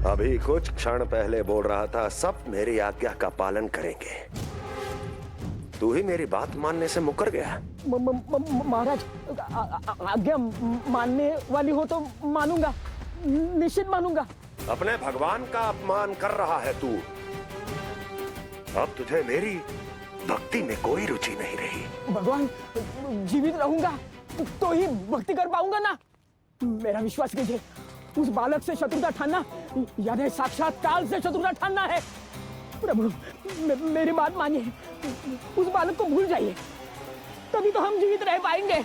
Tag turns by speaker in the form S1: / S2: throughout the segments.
S1: अभी कुछ क्षण पहले बोल रहा था सब मेरी आज्ञा का पालन करेंगे। तू ही मेरी बात मानने से मुकर गया।
S2: महाराज, आज्ञा मानने वाली हो तो मानूंगा, निश्चित मानूंगा।
S1: अपने भगवान का अपमान कर रहा है तू। अब तुझे मेरी भक्ति में कोई रुचि नहीं रही।
S2: भगवान, जीवित रहूंगा तो ही भक्ति कर पाऊंगा ना। मेरा विश्वास कीजिए, उस बालक से शत्रुता ठानना यानी साक्षात काल से शत्रुता ठानना है। प्रभु, मेरी बात मानिए, उस बालक को भूल जाइए, तभी तो हम जीवित रह पाएंगे।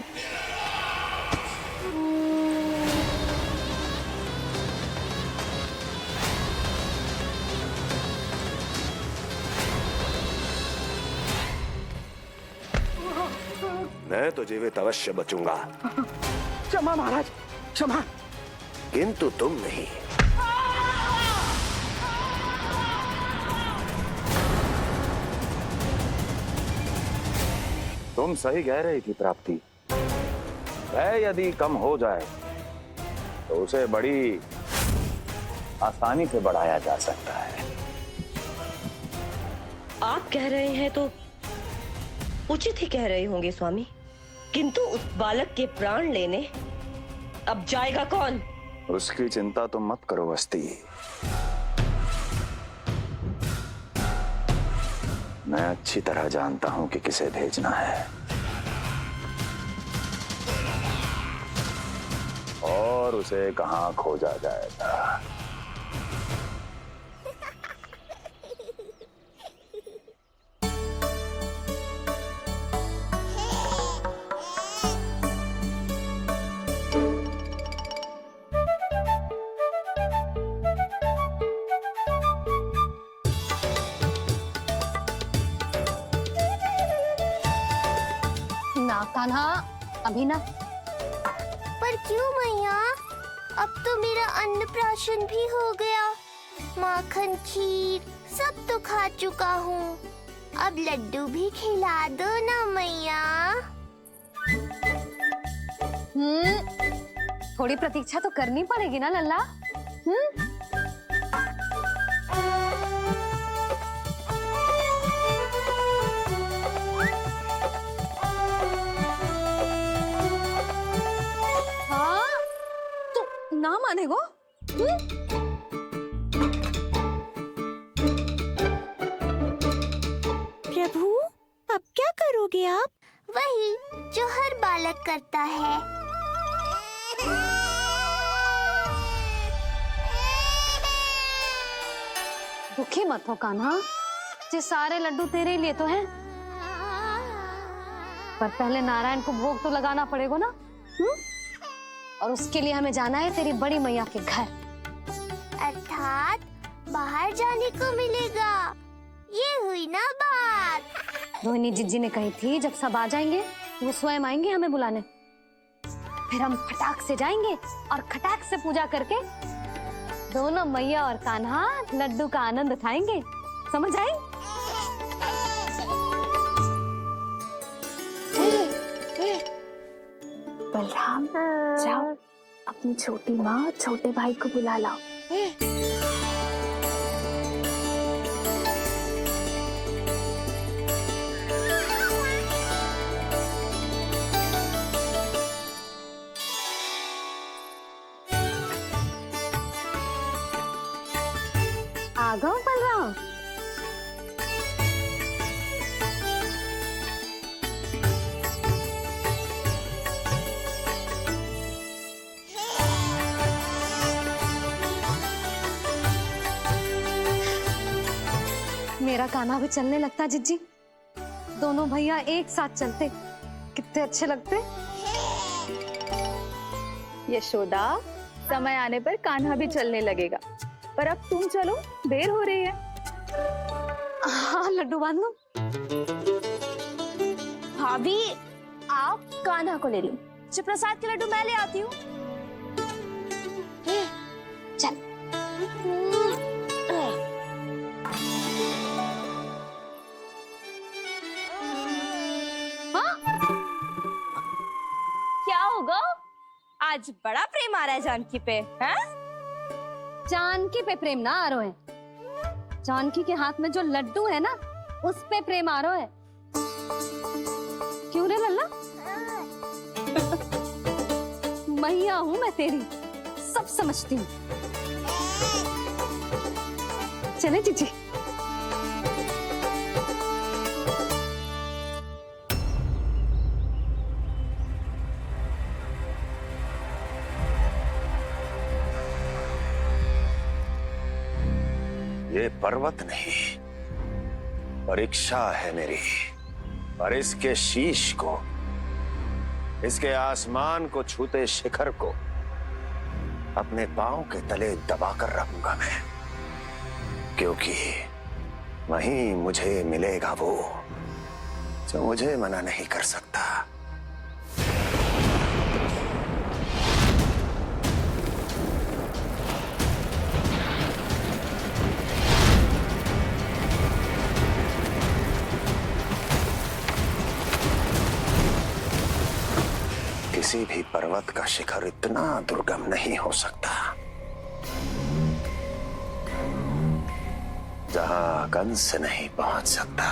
S1: मैं तो जीवित अवश्य बचूंगा।
S2: क्षमा महाराज, क्षमा।
S1: किंतु तुम नहीं।
S3: तुम सही कह रही थी प्राप्ति। भय यदि कम हो जाए तो उसे बड़ी आसानी से बढ़ाया जा सकता है।
S4: आप कह रहे हैं तो उचित ही कह रहे होंगे स्वामी, किंतु उस बालक के प्राण लेने अब जाएगा कौन?
S3: उसकी चिंता तुम मत करो वस्ती। मैं अच्छी तरह जानता हूं कि किसे भेजना है और उसे कहां खोजा जाएगा।
S5: कान्हा, अभी ना।
S6: पर क्यों मैया? अब तो मेरा अन्नप्राशन भी हो गया। माखन, खीर सब तो खा चुका हूँ। अब लड्डू भी खिला दो ना मैया।
S5: थोड़ी प्रतीक्षा तो करनी पड़ेगी ना लल्ला। ना मानेगो?
S6: प्रभु, अब क्या करोगे आप? वही जो हर बालक करता है।
S5: दुखी मत हो कान्हा, ये सारे लड्डू तेरे ही लिए तो हैं। पर पहले नारायण को भोग तो लगाना पड़ेगा ना। और उसके लिए हमें जाना है तेरी बड़ी मैया के घर।
S6: अर्थात बाहर जाने को मिलेगा। ये हुई ना बात।
S5: रोहिणी जिज्जी ने कही थी जब सब आ जाएंगे वो स्वयं आएंगे हमें बुलाने। फिर हम फटाक से जाएंगे और खटाक से पूजा करके दोनों मैया और कान्हा लड्डू का आनंद उठाएंगे। समझ आई?
S7: बलराम, जाओ अपनी छोटी माँ और छोटे भाई को बुला लाओ।
S5: आ गओ बलराम। मेरा कान्हा भी चलने लगता जिज्जी। दोनों भैया एक साथ चलते कितने अच्छे लगते।
S7: यशोदा, समय आने पर कान्हा भी चलने लगेगा, पर अब तुम चलो, देर हो रही है।
S5: हाँ, लड्डू बांध लो।
S6: भाभी, आप कान्हा को ले लो। प्रसाद के लड्डू मैं ले आती हूँ।
S5: चल।
S6: क्या होगा? आज बड़ा प्रेम आ रहा है जानकी पे, हैं?
S5: जानकी पे प्रेम ना आरो है। जानकी के हाथ में जो लड्डू है ना, उस पे प्रेम आरो है। क्यों रे लल्ला? मैया हूं मैं तेरी, सब समझती हूँ। चले जीजी।
S1: ये पर्वत नहीं, परीक्षा है मेरी। और इसके शीश को, इसके आसमान को छूते शिखर को अपने पांव के तले दबाकर रखूंगा मैं, क्योंकि वहीं मुझे मिलेगा वो जो मुझे मना नहीं कर सकता। किसी भी पर्वत का शिखर इतना दुर्गम नहीं हो सकता जहां कंस नहीं पहुंच सकता।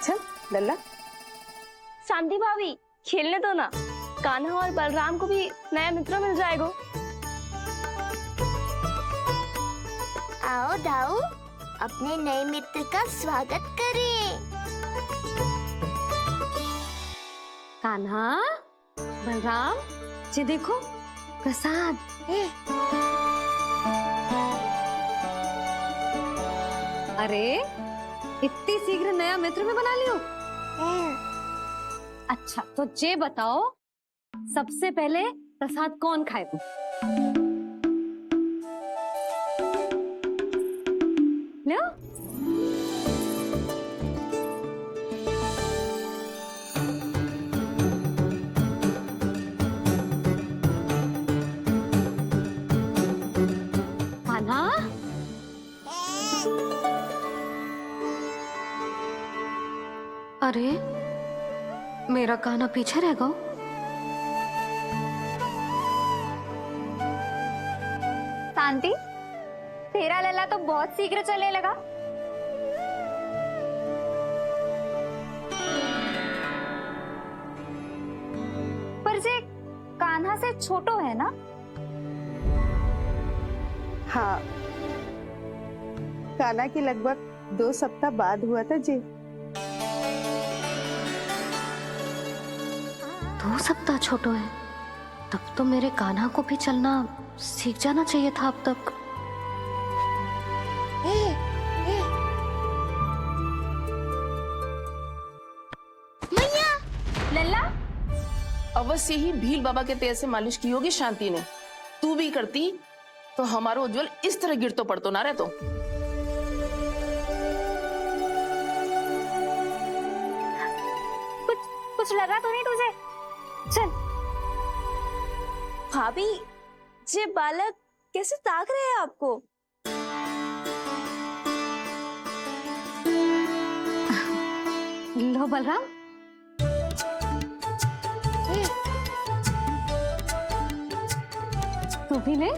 S7: चल लल्ला।
S8: शांति भाभी, खेलने दो ना। कान्हा और बलराम को भी नया मित्र मिल जाएगा।
S6: आओ दाऊ, अपने नए मित्र का स्वागत करें।
S5: कान्हा, बलराम, ये देखो प्रसाद। अरे इतनी शीघ्र नया मित्र भी बना लियो? अच्छा तो ये बताओ, सबसे पहले प्रसाद कौन खाएगा? लो। कान्हा, अरे मेरा कान्हा पीछे रह गया।
S7: शांति, तेरा लल्ला तो बहुत शीघ्र चलने लगा। पर जे कान्हा से छोटो है ना?
S9: हाँ, कान्हा की लगभग 2 सप्ताह बाद हुआ था जी।
S5: 2 सप्ताह छोटो है, तब तो मेरे कान्हा को भी चलना सीख जाना चाहिए था अब तक।
S7: लल्ला,
S10: अवश्य ही भील बाबा के तेल से मालिश की होगी शांति ने। तू भी करती तो हमारा उज्जवल इस तरह गिरतो पड़तो ना रहतो।
S7: कुछ लगा तो नहीं तुझे? चल।
S8: भाभी, ये बालक कैसे ताक रहे हैं आपको?
S5: लो बलराम। तू भी ले।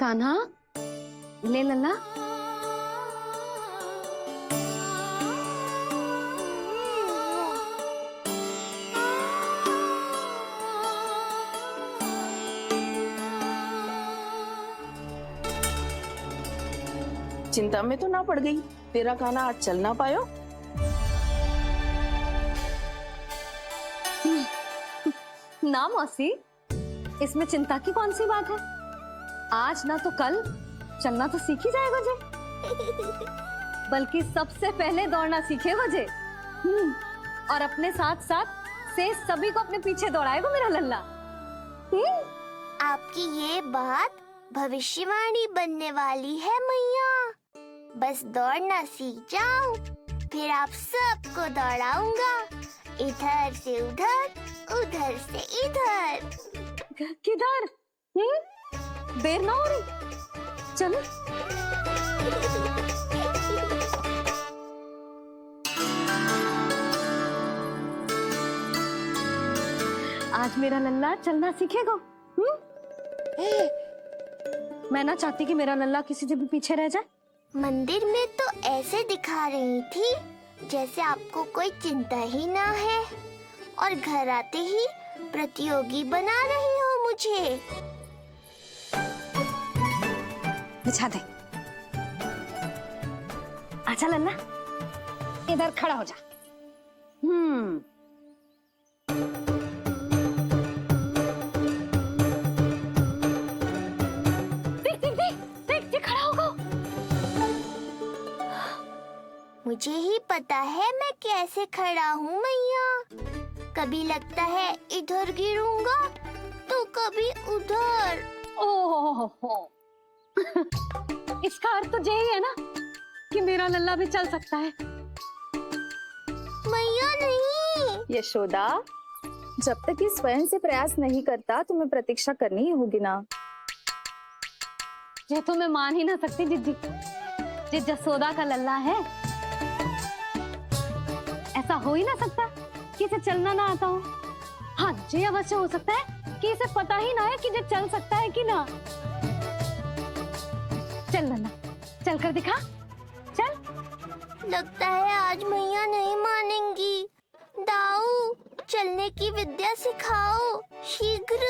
S5: कान्हा, ले लल्ला।
S10: चिंता में तो ना पड़ गई, तेरा कान्हा आज चल ना पायो।
S5: ना मौसी, इसमें चिंता की कौन सी बात है? आज ना तो कल चलना तो सीख ही जाएगा जे। बल्कि सबसे पहले दौड़ना सीखेगा जे। और अपने साथ साथ से सभी को अपने पीछे दौड़ाएगा मेरा लल्ला।
S6: आपकी ये बात भविष्यवाणी बनने वाली है मैया। बस दौड़ना सीख जाऊं, फिर आप सबको दौड़ाऊंगा, इधर से उधर, उधर से इधर।
S5: किधर? देर ना हो रही, चलो। आज मेरा लल्ला चलना सीखेगा। मैं ना चाहती कि मेरा लल्ला किसी से भी पीछे रह जाए।
S6: मंदिर में तो ऐसे दिखा रही थी जैसे आपको कोई चिंता ही ना है, और घर आते ही प्रतियोगी बना रही हो मुझे।
S5: बिछा दे। आजा लल्ला, इधर खड़ा हो जा। देख खड़ा होगा।
S6: मुझे ही पता है मैं कैसे खड़ा हूँ मैया। कभी लगता है इधर गिरूंगा तो कभी उधर।
S5: ओह, इसका अर्थ तो यही है ना कि मेरा लल्ला भी चल सकता है।
S6: मैया नहीं।
S7: यशोदा, जब तक ये स्वयं से प्रयास नहीं करता तुम्हें प्रतीक्षा करनी ही होगी ना।
S5: ये तो मैं मान ही ना सकती जिज्जी, ये जसोदा का लल्ला है। ऐसा हो ही ना सकता कि इसे चलना ना आता हो। हाँ, ये अवश्य हो सकता है कि इसे पता ही ना है कि ये चल सकता है कि ना। चल लल्ला, चल कर दिखा, चल।
S6: लगता है आज मैया नहीं मानेंगी। दाऊ, चलने की विद्या सिखाओ शीघ्र।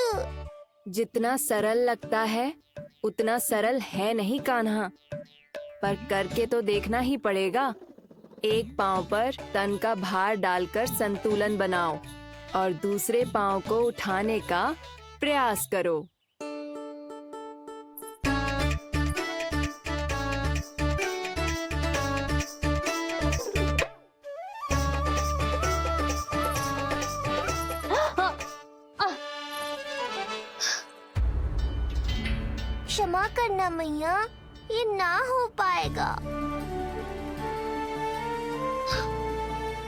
S11: जितना सरल लगता है उतना सरल है नहीं कान्हा, पर करके तो देखना ही पड़ेगा। एक पांव पर तन का भार डालकर संतुलन बनाओ और दूसरे पांव को उठाने का प्रयास करो।
S6: क्षमा करना मैया, ये ना हो पाएगा।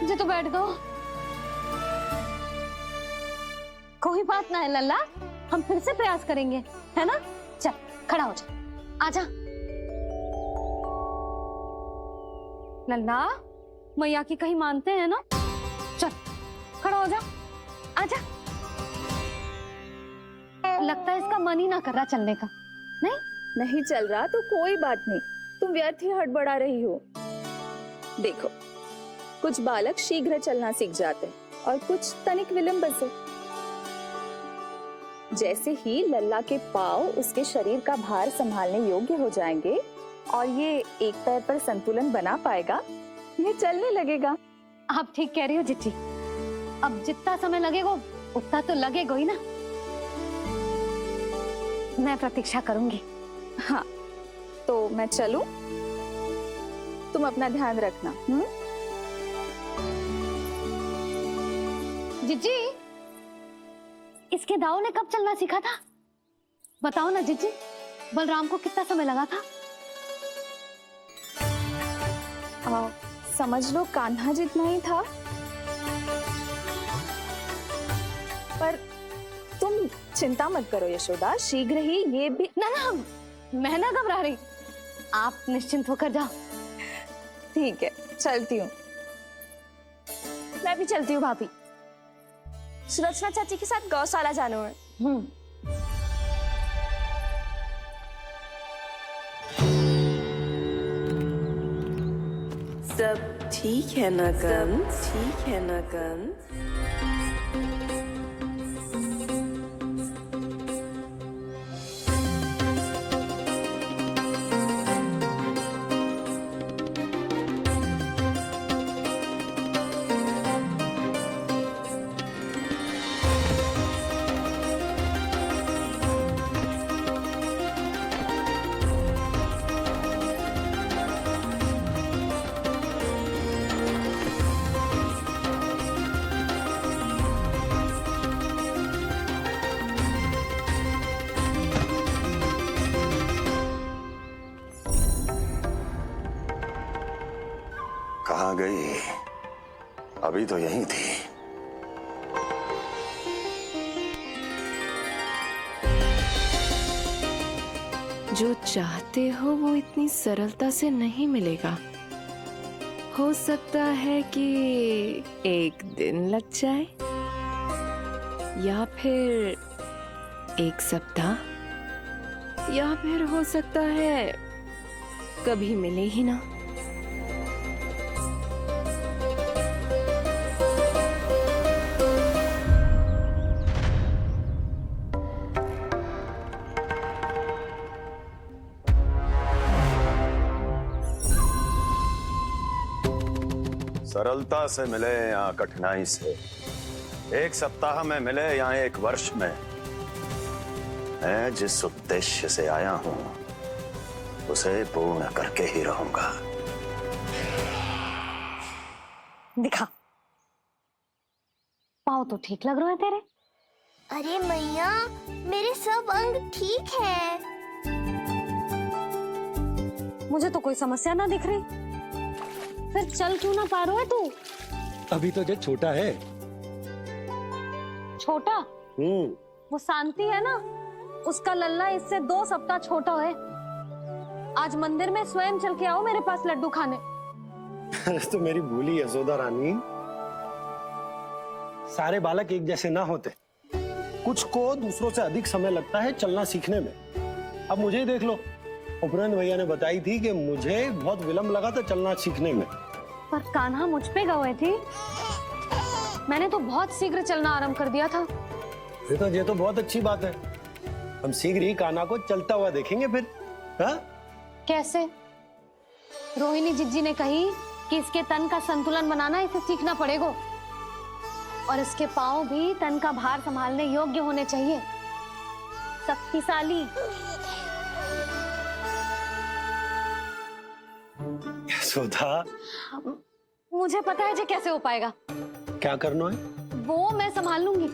S5: मुझे तो बैठ गो। कोई बात ना है लल्ला, हम फिर से प्रयास करेंगे, है ना? चल खड़ा हो जा, आजा। लल्ला, मैया की कहीं मानते हैं ना? चल खड़ा हो जा, आजा। लगता है इसका मन ही ना कर रहा चलने का।
S7: नहीं चल रहा तो कोई बात नहीं, तुम व्यर्थ ही हड़बड़ा रही हो। देखो, कुछ बालक शीघ्र चलना सीख जाते हैं और कुछ तनिक विलंब से। जैसे ही लल्ला के पांव उसके शरीर का भार संभालने योग्य हो जाएंगे और ये एक पैर पर संतुलन बना पाएगा, ये चलने लगेगा।
S5: आप ठीक कह रही हो जिज्जी। अब जितना समय लगेगा उतना तो लगेगा ही ना। मैं प्रतीक्षा करूंगी।
S7: हाँ, तो मैं चलूं? तुम अपना ध्यान रखना।
S5: जिज्जी, इसके दाऊ ने कब चलना सीखा था? बताओ ना जिज्जी, बलराम को कितना समय लगा था?
S7: समझ लो कान्हा जितना ही था। पर तुम चिंता मत करो यशोदा, शीघ्र ही ये भी।
S5: ना, मैं ना घबरा रही, आप निश्चिंत होकर जाओ।
S7: ठीक है, चलती हूँ।
S8: मैं भी चलती हूँ भाभी, सुलोचना चाची के साथ गौशाला जाना है।
S12: सब ठीक है ना कंस? ठीक है ना कंस?
S1: गई? अभी तो यहीं थी।
S11: जो चाहते हो वो इतनी सरलता से नहीं मिलेगा। हो सकता है कि एक दिन लग जाए या फिर एक सप्ताह या फिर हो सकता है कभी मिले ही ना।
S1: सरलता से मिले या कठिनाई से, एक सप्ताह में मिले या एक वर्ष में, मैं जिस उद्देश्य से आया हूं उसे पूर्ण करके ही रहूंगा।
S5: दिखा, पाँव तो ठीक लग रहे हैं तेरे।
S6: अरे मैया, मेरे सब अंग ठीक है।
S5: मुझे तो कोई समस्या ना दिख रही। फिर चल क्यों ना पा रहा है तू?
S2: अभी तो जो छोटा है।
S5: छोटा? वो शांति है ना, उसका लल्ला इससे 2 सप्ताह छोटा है। आज मंदिर में स्वयं चल के आओ मेरे पास लड्डू खाने।
S13: तो मेरी भूली यशोदा रानी, सारे बालक एक जैसे ना होते। कुछ को दूसरों से अधिक समय लगता है चलना सीखने में। अब मुझे ही देख लो, उपरांत भैया ने बताई थी कि मुझे बहुत विलंब लगा था चलना सीखने में।
S5: पर कान्हा मुझ पे गए थी। मैंने तो बहुत शीघ्र चलना आरंभ कर दिया था।
S13: ये तो बहुत अच्छी बात है। हम शीघ्र ही कान्हा को चलता हुआ देखेंगे फिर। हा?
S5: कैसे? रोहिणी जिज्जी ने कही कि इसके तन का संतुलन बनाना इसे सीखना पड़ेगा और इसके पांव भी तन का भार संभालने योग्य होने चाहिए। शक्तिशाली।
S13: यशोदा,
S5: मुझे पता है जी कैसे हो पाएगा।
S13: क्या करना है?
S5: वो मैं संभाल लूंगी।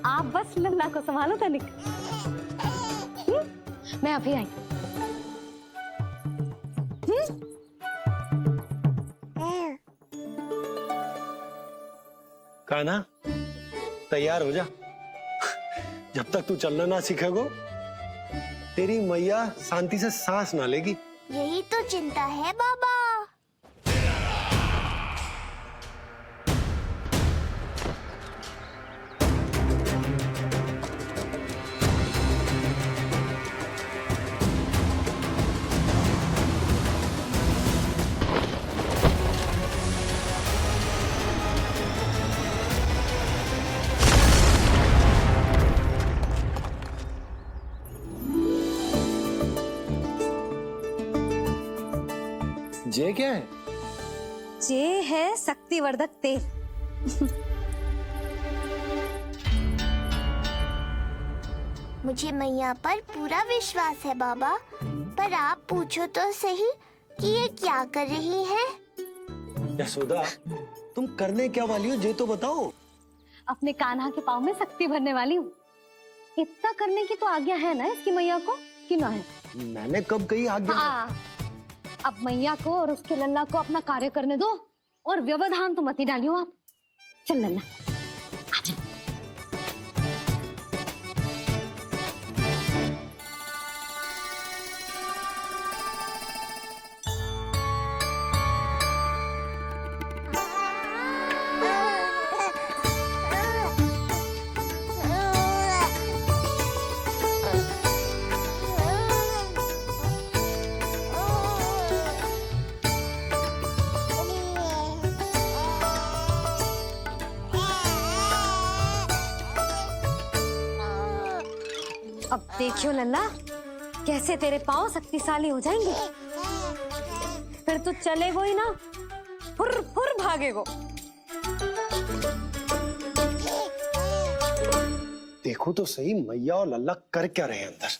S5: आप बस लल्ला को संभालो तनिक। मैं अभी आई।
S13: कान्हा, तैयार हो जा। जब तक तू चलना ना सीखेगो, तेरी मैया शांति से सांस ना लेगी।
S6: यही तो चिंता है बाबा।
S13: जे क्या है?
S5: जे है शक्तिवर्धक तेल।
S6: मुझे मैया पर पूरा विश्वास है बाबा, पर आप पूछो तो सही कि ये क्या कर रही है?
S13: यशोदा, तुम करने क्या वाली हो, ये तो बताओ।
S5: अपने कान्हा के पाँव में शक्ति भरने वाली हूँ। इतना करने की तो आज्ञा है ना इसकी मैया को, कि ना है?
S13: मैंने कब कही आज्ञा?
S5: अब मैया को और उसके लल्ला को अपना कार्य करने दो और व्यवधान तो मत ही डालियो आप। चल लल्ला, आजा। अब देखियो लल्ला, कैसे तेरे पांव शक्तिशाली हो जाएंगे। फिर तू चलेगो ही ना, फुर फुर भागेगो।
S13: देखो तो सही, मैया और लल्ला कर क्या रहे हैं अंदर।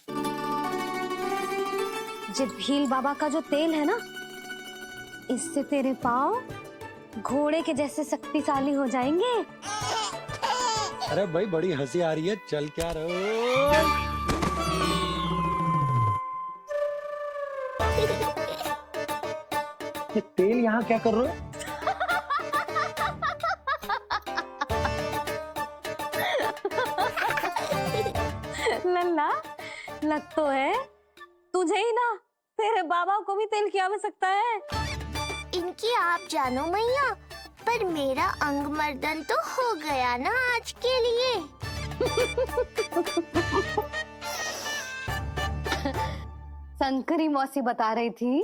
S5: जो भील बाबा का जो तेल है ना, इससे तेरे पांव घोड़े के जैसे शक्तिशाली हो जाएंगे।
S13: अरे भाई, बड़ी हंसी आ रही है, चल क्या रहो। ये तेल यहाँ क्या कर रहे हो?
S5: लल्ला लग तो है तुझे ही ना, तेरे बाबा को भी तेल की आवश्यकता है।
S6: इनकी आप जानो मैया, पर मेरा अंग मर्दन तो हो गया ना आज के लिए।
S5: शंकरी मौसी बता रही थी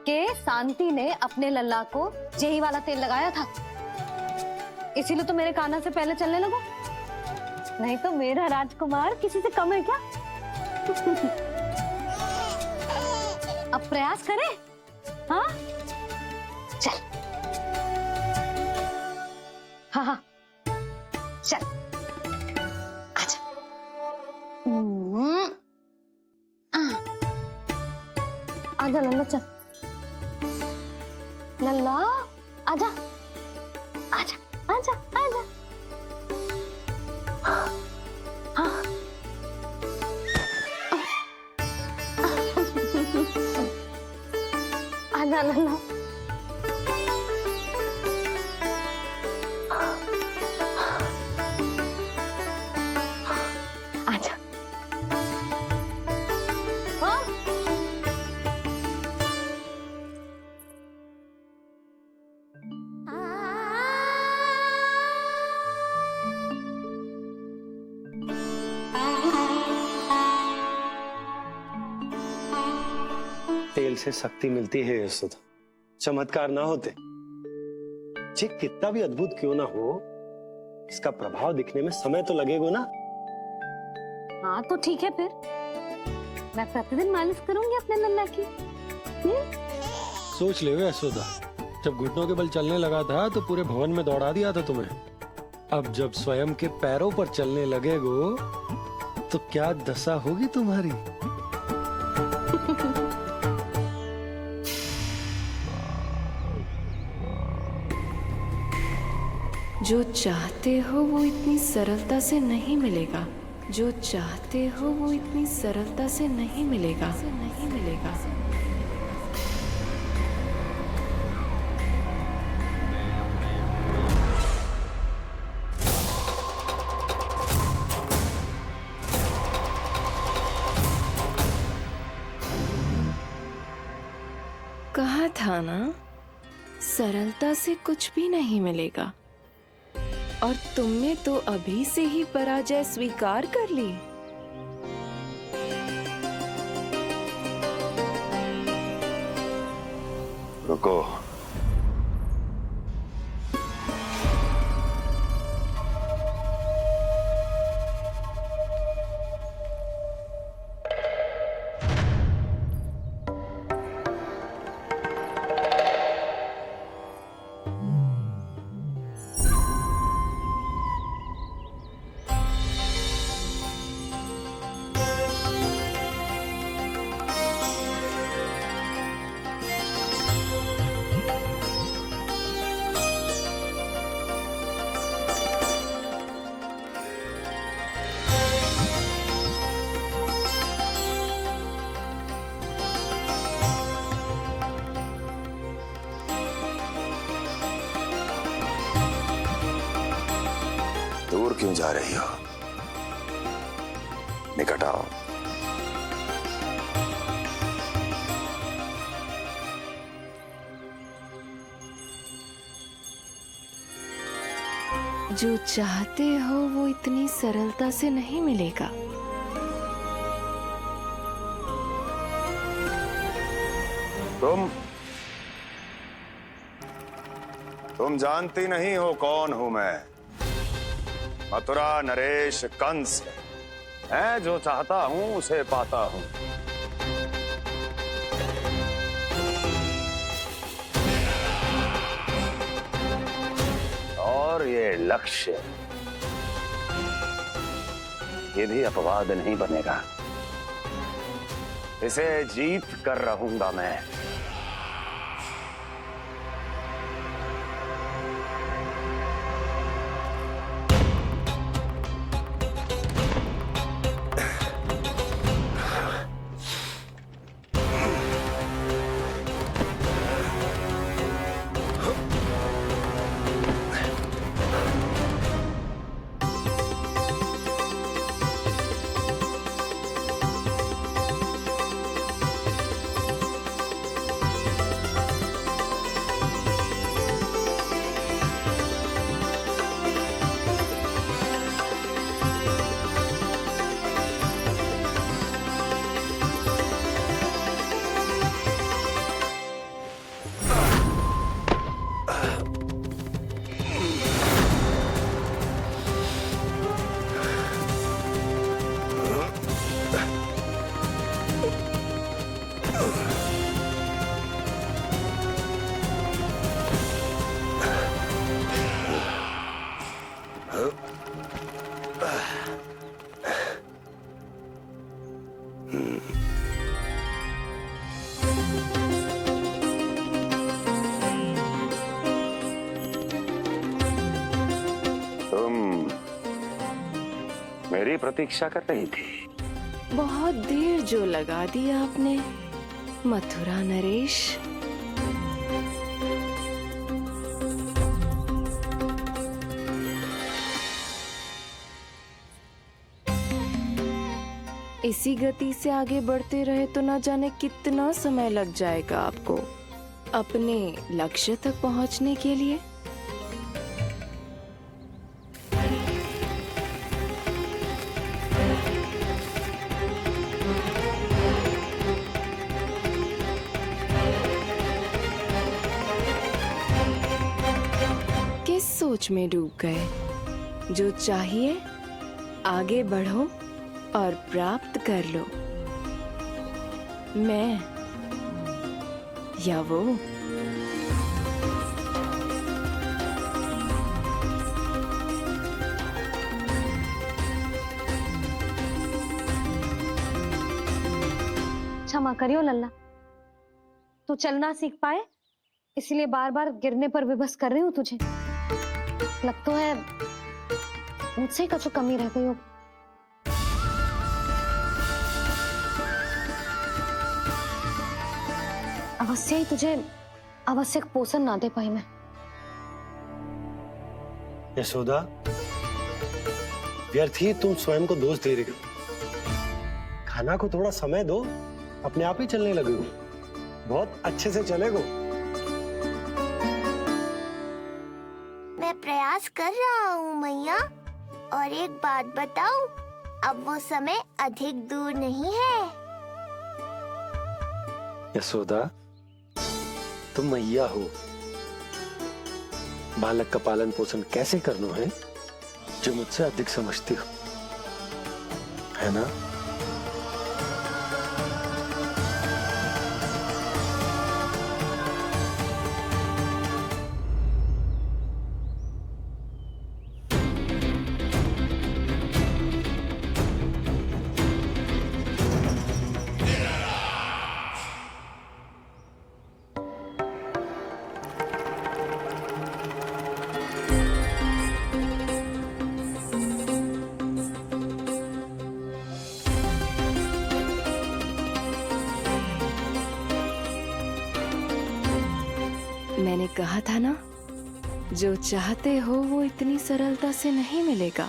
S5: कि शांति ने अपने लल्ला को यही वाला तेल लगाया था, इसीलिए तो मेरे कान्हा से पहले चलने लगो, नहीं तो मेरा राजकुमार किसी से कम है क्या? अब प्रयास करें, हाँ चल, हाँ हाँ चल आजा। आजा लल्ला चल, लल्ला आजा आजा आजा आजा। हाँ आजा लल्ला। आजा। हाँ
S13: तेल से शक्ति मिलती है यशोदा, चमत्कार ना होते, ये कितना भी अद्भुत क्यों ना हो, इसका प्रभाव दिखने में समय तो लगेगा ना।
S5: हाँ तो ठीक है, फिर मैं प्रतिदिन मालिश करूंगी अपने लल्ला की।
S13: सोच ले यशोदा, जब घुटनों के बल चलने लगा था तो पूरे भवन में दौड़ा दिया था तुम्हें, अब जब स्वयं के पैरों पर चलने लगेगो तो क्या दशा होगी तुम्हारी।
S11: जो चाहते हो वो इतनी सरलता से नहीं मिलेगा, जो चाहते हो वो इतनी सरलता से नहीं मिलेगा, नहीं मिलेगा। कहा था ना, सरलता से कुछ भी नहीं मिलेगा, और तुमने तो अभी से ही पराजय स्वीकार कर ली।
S1: रुको, दूर क्यों जा रही हो? निकट आओ।
S11: जो चाहते हो वो इतनी सरलता से नहीं मिलेगा।
S1: तुम जानती नहीं हो कौन हूं मैं। मथुरा नरेश कंस
S3: मैं जो चाहता हूं उसे पाता हूं। और ये लक्ष्य, ये भी अपवाद नहीं बनेगा। इसे जीत कर रहूंगा मैं। मेरी प्रतीक्षा कर रही थी।
S11: बहुत देर जो लगा दी आपने मथुरा नरेश। इसी गति से आगे बढ़ते रहे तो ना जाने कितना समय लग जाएगा आपको अपने लक्ष्य तक पहुंचने के लिए। किस सोच में डूब गए? जो चाहिए आगे बढ़ो और प्राप्त कर लो। मैं या वो?
S5: क्षमा करियो लल्ला, तू चलना सीख पाए इसलिए बार बार गिरने पर विवश कर रही हूँ तुझे। लगता है मुझसे कछु कमी रह गई हो। अवश्य ही तुझे आवश्यक पोषण ना दे पाई मैं।
S13: यशोदा, व्यर्थ ही तुम स्वयं को दोष दे रही हो। खाना को थोड़ा समय दो, अपने आप ही चलने लगेगो, बहुत अच्छे से चलेगो।
S6: मैं प्रयास कर रहा हूँ मैया, और एक बात बताऊं, अब वो समय अधिक दूर नहीं है।
S13: यशोदा, तुम मैया हो, बालक का पालन पोषण कैसे करना है जो मुझसे अधिक समझती हो, है ना?
S11: मैंने कहा था ना, जो चाहते हो वो इतनी सरलता से नहीं मिलेगा।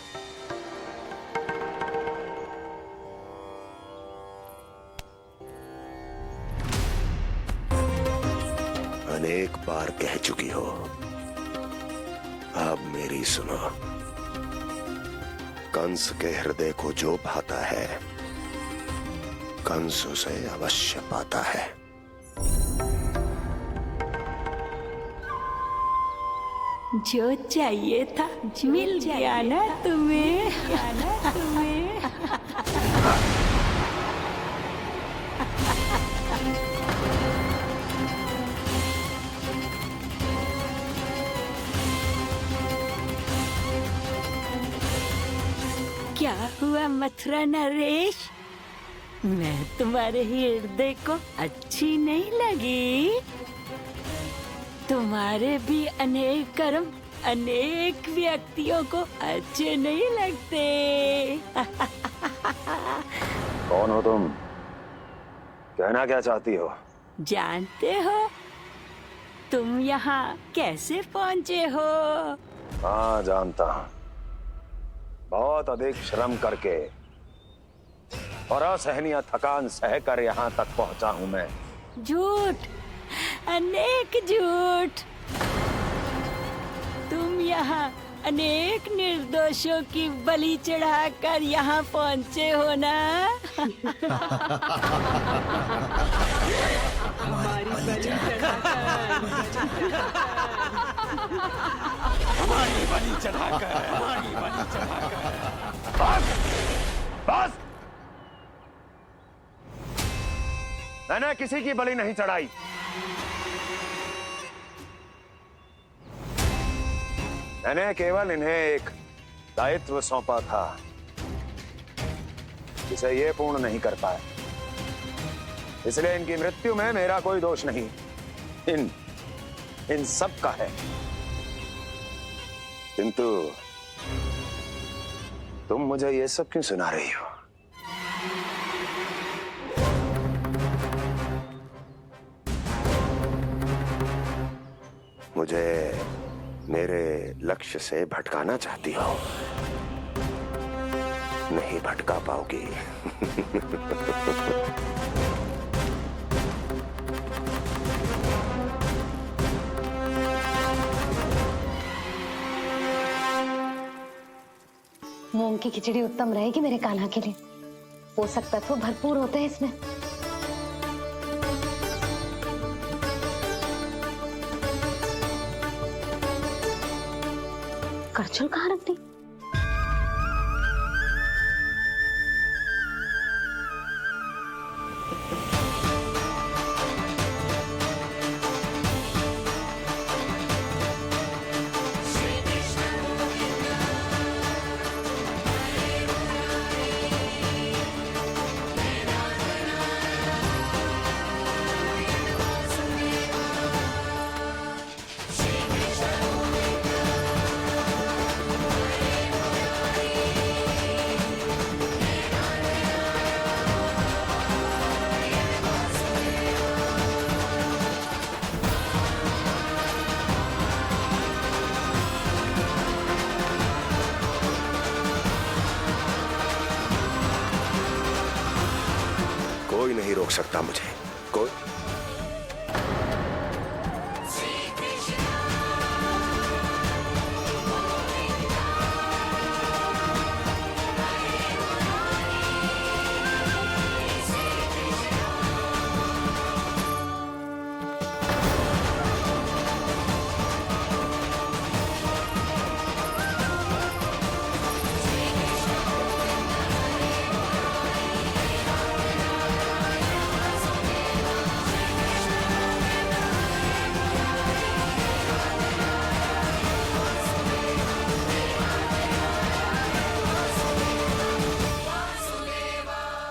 S1: अनेक बार कह चुकी हो, अब मेरी सुनो। कंस के हृदय को जो भाता है, कंस उसे अवश्य पाता है।
S14: जो चाहिए था मिल गया ना तुम्हें। क्या हुआ मथुरा नरेश, मैं तुम्हारे हृदय को अच्छी नहीं लगी? तुम्हारे भी अनेक कर्म अनेक व्यक्तियों को अच्छे नहीं लगते।
S3: कौन हो तुम? कहना क्या चाहती हो?
S14: जानते हो तुम यहाँ कैसे पहुँचे हो?
S3: हाँ, जानता हूँ। बहुत अधिक श्रम करके और असहनीय थकान सहकर यहाँ तक पहुँचा हूँ मैं।
S14: झूठ, अनेक झूठ। तुम यहाँ अनेक निर्दोषों की बलि चढ़ाकर यहाँ पहुँचे हो ना?
S2: हमारी बलि चढ़ाकर,
S1: हमारी बलि चढ़ाकर। बस! मैंने किसी की बलि नहीं चढ़ाई। मैंने केवल इन्हें एक दायित्व सौंपा था जिसे ये पूर्ण नहीं कर पाए, इसलिए इनकी मृत्यु में मेरा कोई दोष नहीं, इन सब का है। किंतु तुम मुझे ये सब क्यों सुना रही हो? मुझे मेरे लक्ष्य से भटकाना चाहती हो? नहीं भटका पाओगी।
S5: मूंग की खिचड़ी उत्तम रहेगी मेरे कान्हा के लिए। पोषक तत्व भरपूर होते हैं इसमें। करछुल कहाँ रख दी?
S1: कोई नहीं रोक सकता मुझे। कोई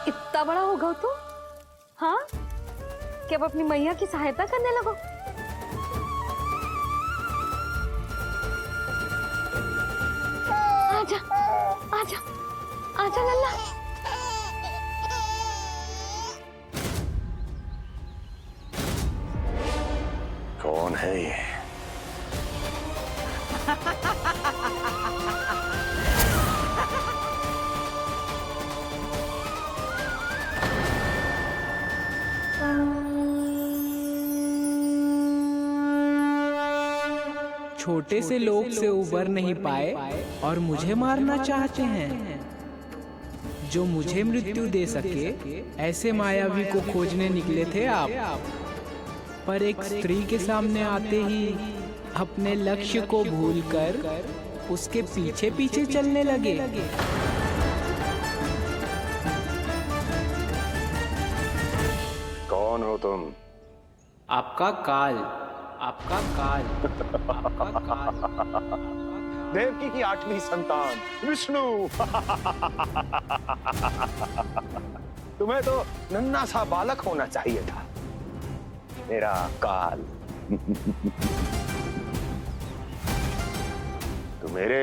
S5: इतना बड़ा हो गया तू? हाँ, कि अब अपनी मैया की सहायता करने लगो। आजा, आजा, आजा लल्ला।
S1: कौन है ये?
S2: छोटे से लोग से उबर नहीं पाए और मुझे मारना चाहते हैं। जो मुझे मृत्यु दे सके ऐसे मायावी को खोजने निकले थे आप, पर एक स्त्री के सामने आते ही अपने लक्ष्य को भूलकर उसके पीछे पीछे चलने लगे।
S1: कौन हो तुम?
S2: आपका काल, आपका काल, आपका काल।
S1: देवकी की 8वीं संतान विष्णु। तुम्हें तो नन्हा सा बालक होना चाहिए था। मेरा काल। तू मेरे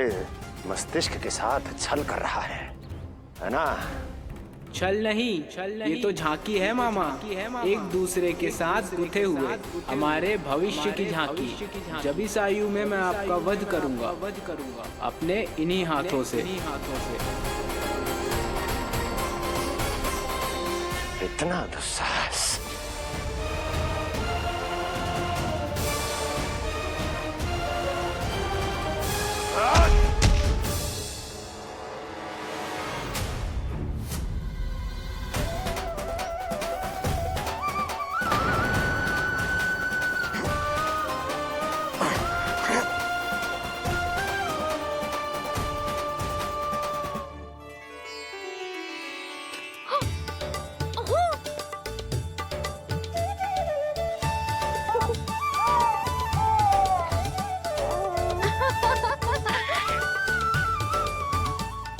S1: मस्तिष्क के साथ छल कर रहा है ना?
S2: छल नहीं, ये तो झांकी है मामा। एक दूसरे के साथ गुथे हुए हमारे भविष्य की झांकी। जब इस आयु में मैं आपका वध करूंगा अपने इन्हीं हाथों से।
S1: इतना दुस्साहस!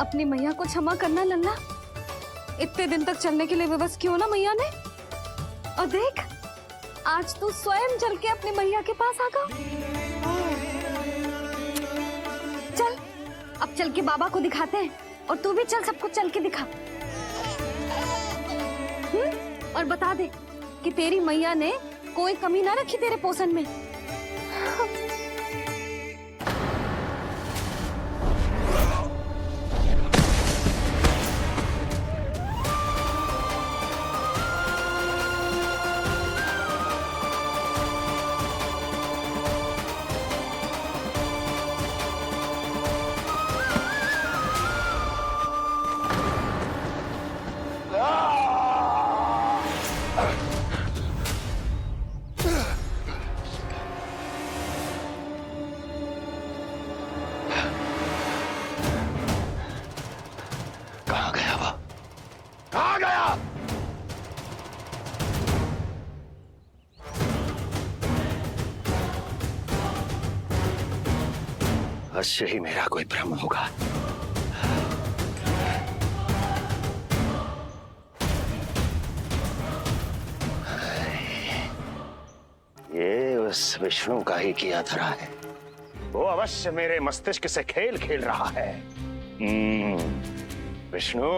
S5: अपनी मैया को क्षमा करना लल्ला। इतने दिन तक चलने के लिए विवश क्यों ना मैया ने। और देख, आज तू स्वयं चल के अपनी मैया के पास आ गया। चल, अब चल के बाबा को दिखाते हैं और तू भी चल, सबको चल के दिखा। और बता दे कि तेरी मैया ने कोई कमी ना रखी तेरे पोषण में।
S1: कहाँ गया वो? कहाँ गया? अवश्य ही मेरा कोई भ्रम होगा। ये उस विष्णु का ही किया धरा है। वो अवश्य मेरे मस्तिष्क से खेल खेल रहा है। विष्णु,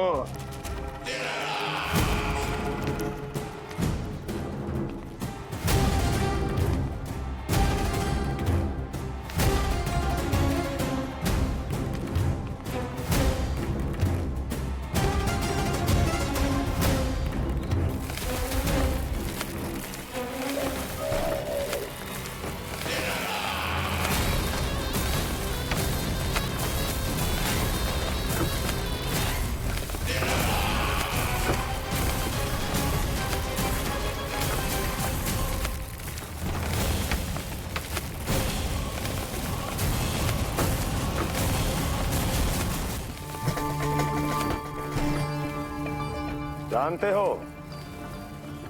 S1: जानते हो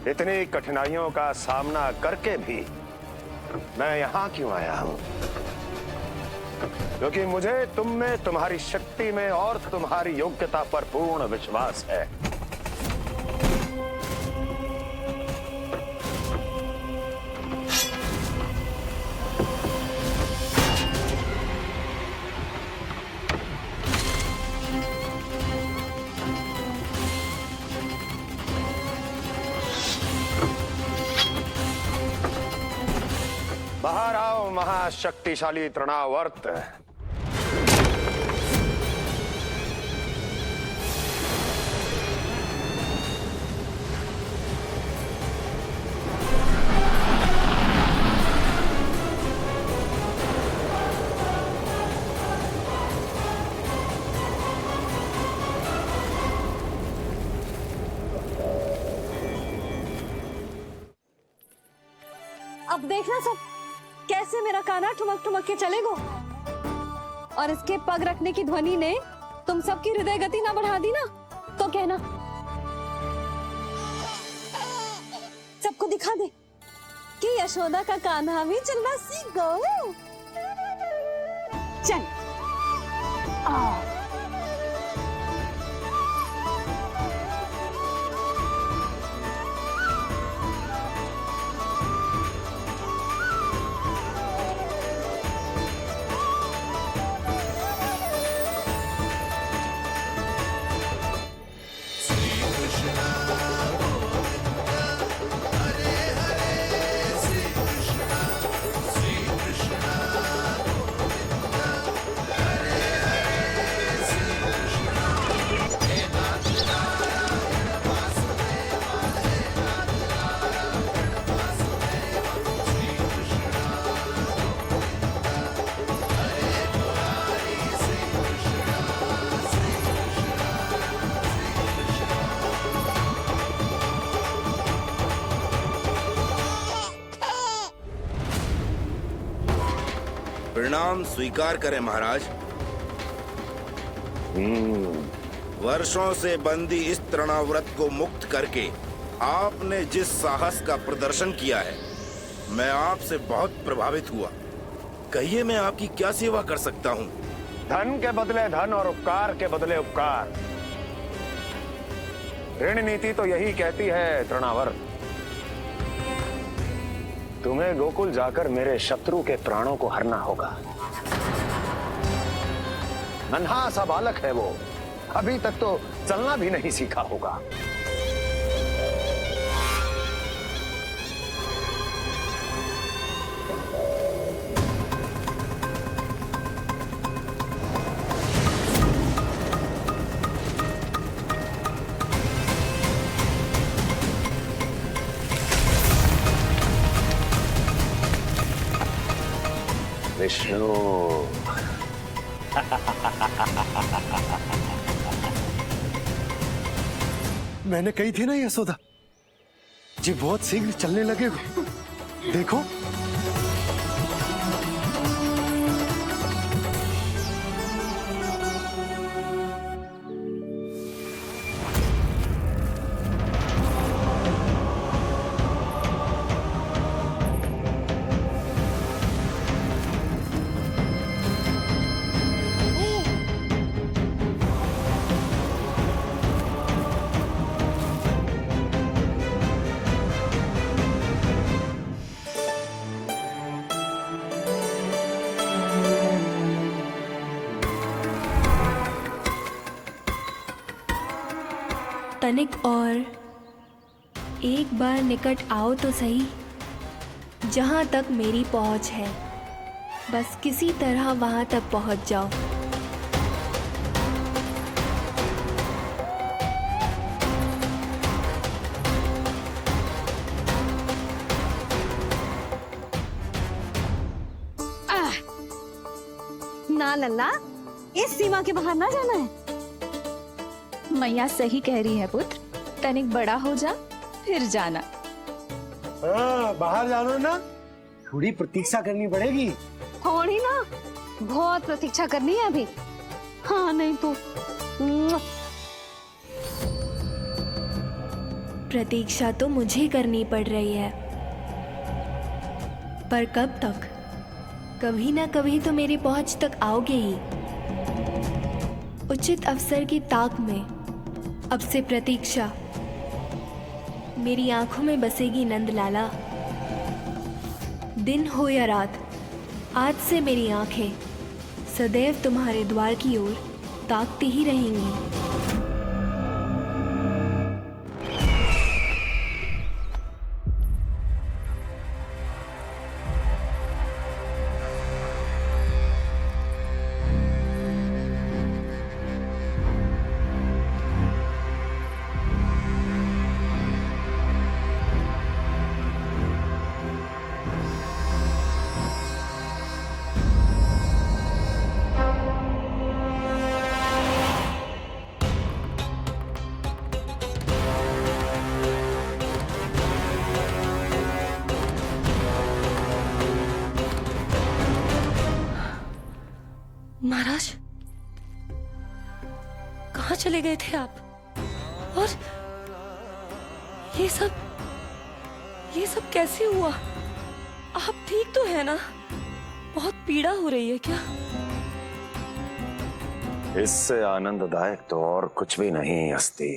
S1: इतनी कठिनाइयों का सामना करके भी मैं यहां क्यों आया हूं? क्योंकि मुझे तुम में, तुम्हारी शक्ति में और तुम्हारी योग्यता पर पूर्ण विश्वास है। बाहर आओ महाशक्तिशाली तृणावर्त।
S5: अब देखना सब कैसे मेरा कान्हा ठुमक ठुमक के चलेगो, और इसके पग रखने की ध्वनि ने तुम सबकी हृदय गति ना बढ़ा दी ना, तो कहना। सबको दिखा दे कि यशोदा का कान्हा भी चलना सीख गो। चल आ।
S15: प्रणाम स्वीकार करें महाराज। वर्षों से बंदी इस तृणाव्रत को मुक्त करके आपने जिस साहस का प्रदर्शन किया है, मैं आपसे बहुत प्रभावित हुआ। कहिए मैं आपकी क्या सेवा कर सकता हूँ?
S1: धन के बदले धन और उपकार के बदले उपकार, ऋण नीति तो यही कहती है तृणावर्त। तुम्हें गोकुल जाकर मेरे शत्रु के प्राणों को हरना होगा। नन्हा सा बालक है वो, अभी तक तो चलना भी नहीं सीखा होगा। विष्णु,
S13: मैंने कही थी ना यशोदा, जी बहुत शीघ्र चलने लगेगा। देखो
S11: तनिक और एक बार निकट आओ तो सही, जहां तक मेरी पहुंच है, बस किसी तरह वहां तक पहुंच जाओ।
S5: ना लल्ला, इस सीमा के बाहर ना जाना है।
S7: मैया सही कह रही है पुत्र, तनिक बड़ा हो जा फिर जाना।
S13: हाँ, बाहर जानो ना, थोड़ी प्रतीक्षा करनी पड़ेगी।
S5: थोड़ी ना, बहुत प्रतीक्षा करनी है अभी। हाँ नहीं तो
S11: प्रतीक्षा तो मुझे करनी पड़ रही है, पर कब तक? कभी ना कभी तो मेरी पहुंच तक आओगे ही। उचित अवसर की ताक में अब से प्रतीक्षा मेरी आंखों में बसेगी नंदलाला। दिन हो या रात, आज से मेरी आंखें सदैव तुम्हारे द्वार की ओर ताकती ही रहेंगी।
S4: महाराज, कहाँ चले गए थे आप? और ये सब कैसे हुआ? आप ठीक तो है ना? बहुत पीड़ा हो रही है क्या?
S1: इससे आनंददायक तो और कुछ भी नहीं अस्ति।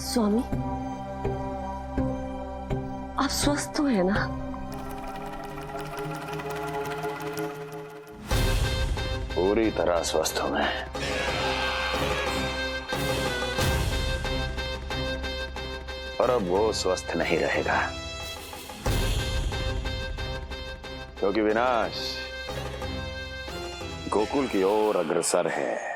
S4: स्वामी, आप स्वस्थ तो है ना?
S1: पूरी तरह स्वस्थ हूं मैं। और अब वो स्वस्थ नहीं रहेगा, क्योंकि विनाश गोकुल की ओर अग्रसर है।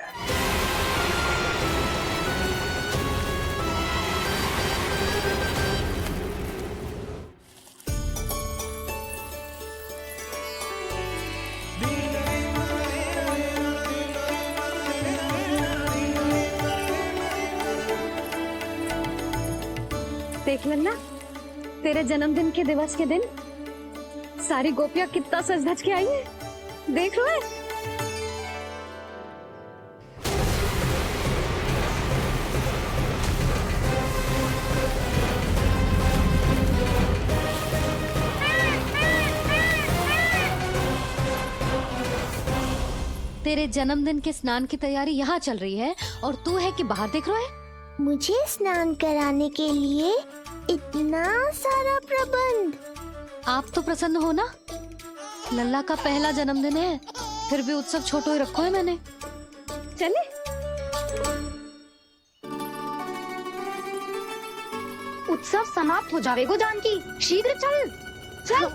S5: देख लेना, तेरे जन्मदिन के दिवस के दिन सारी गोपियां कितना सज धज के आई है। देख लो है। तेरे जन्मदिन के स्नान की तैयारी यहाँ चल रही है और तू है कि बाहर देख रहा है।
S6: मुझे स्नान कराने के लिए इतना सारा प्रबंध।
S5: आप तो प्रसन्न हो ना, लल्ला का पहला जन्मदिन है, फिर भी उत्सव छोटो ही रखो है मैंने।
S8: चले
S5: उत्सव समाप्त हो जाएगा जानकी, शीघ्र चल चल।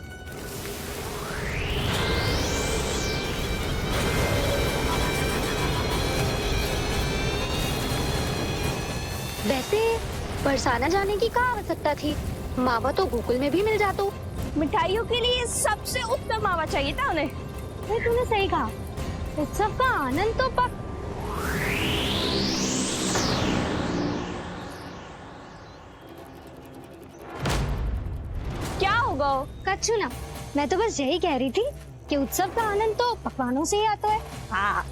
S8: वैसे बरसाना जाने की क्या आवश्यकता थी, मावा तो गोकुल में भी मिल जाता। मिठाइयों के लिए सबसे उत्तम मावा चाहिए था उन्हें।
S5: तूने सही कहा, उत्सव का आनंद तो पक।
S8: क्या होगा
S5: कच्चू ना, मैं तो बस यही कह रही थी कि उत्सव का आनंद तो पकवानों से ही आता है।
S8: हाँ,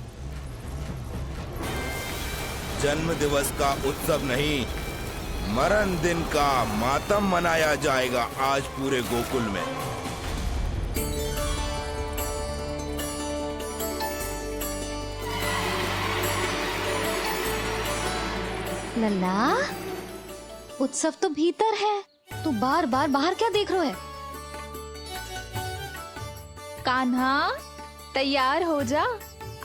S15: जन्म दिवस का उत्सव नहीं, मरण दिन का मातम मनाया जाएगा आज पूरे गोकुल में।
S5: लल्ला, उत्सव तो भीतर है, तू बार बार बाहर क्या देख रहा है।
S7: कान्हा तैयार हो जा,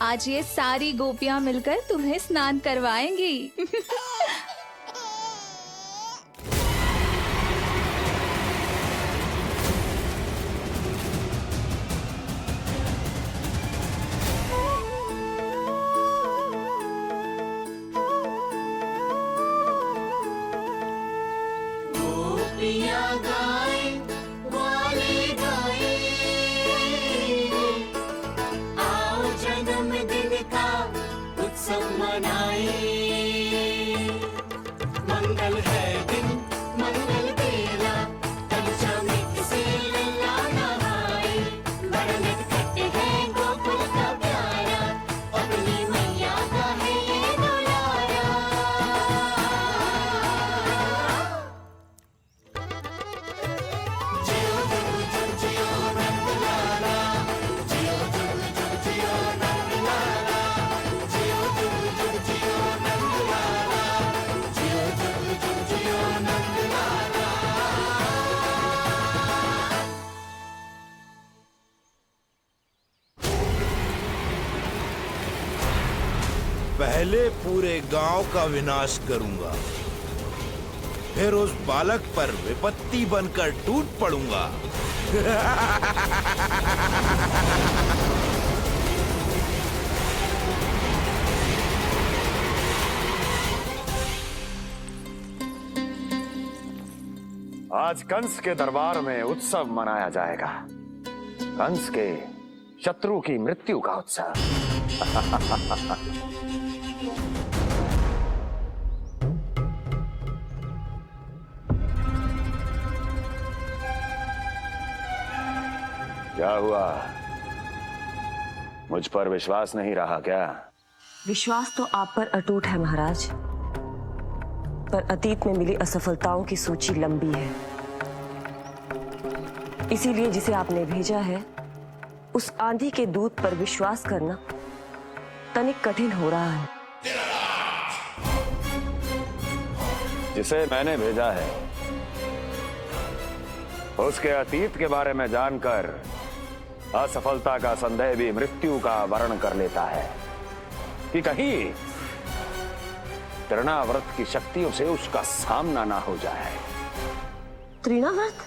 S7: आज ये सारी गोपियां मिलकर तुम्हें स्नान करवाएंगी।
S15: पहले पूरे गांव का विनाश करूंगा, फिर उस बालक पर विपत्ति बनकर टूट पड़ूंगा।
S1: आज कंस के दरबार में उत्सव मनाया जाएगा, कंस के शत्रु की मृत्यु का उत्सव। क्या हुआ, मुझ पर विश्वास नहीं रहा क्या?
S12: विश्वास तो आप पर अटूट है महाराज, पर अतीत में मिली असफलताओं की सूची लंबी है। इसीलिए जिसे आपने भेजा है उस आंधी के दूत पर विश्वास करना तनिक कठिन हो रहा है।
S1: जिसे मैंने भेजा है उसके अतीत के बारे में जानकर असफलता का संदेह भी मृत्यु का वर्ण कर लेता है कि कहीं तृणाव्रत की शक्तियों से उसका सामना ना हो जाए।
S12: तृणाव्रत?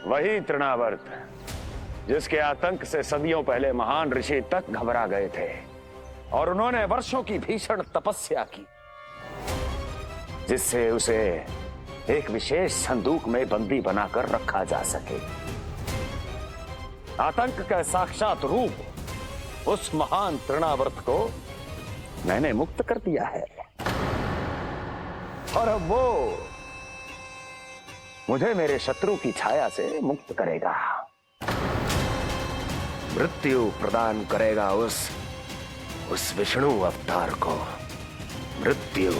S1: वही तृणाव्रत जिसके आतंक से सदियों पहले महान ऋषि तक घबरा गए थे और उन्होंने वर्षों की भीषण तपस्या की, जिससे उसे एक विशेष संदूक में बंदी बनाकर रखा जा सके। आतंक का साक्षात रूप उस महान तृणाव्रत को मैंने मुक्त कर दिया है और अब वो मुझे मेरे शत्रु की छाया से मुक्त करेगा, मृत्यु प्रदान करेगा उस विष्णु अवतार को मृत्यु।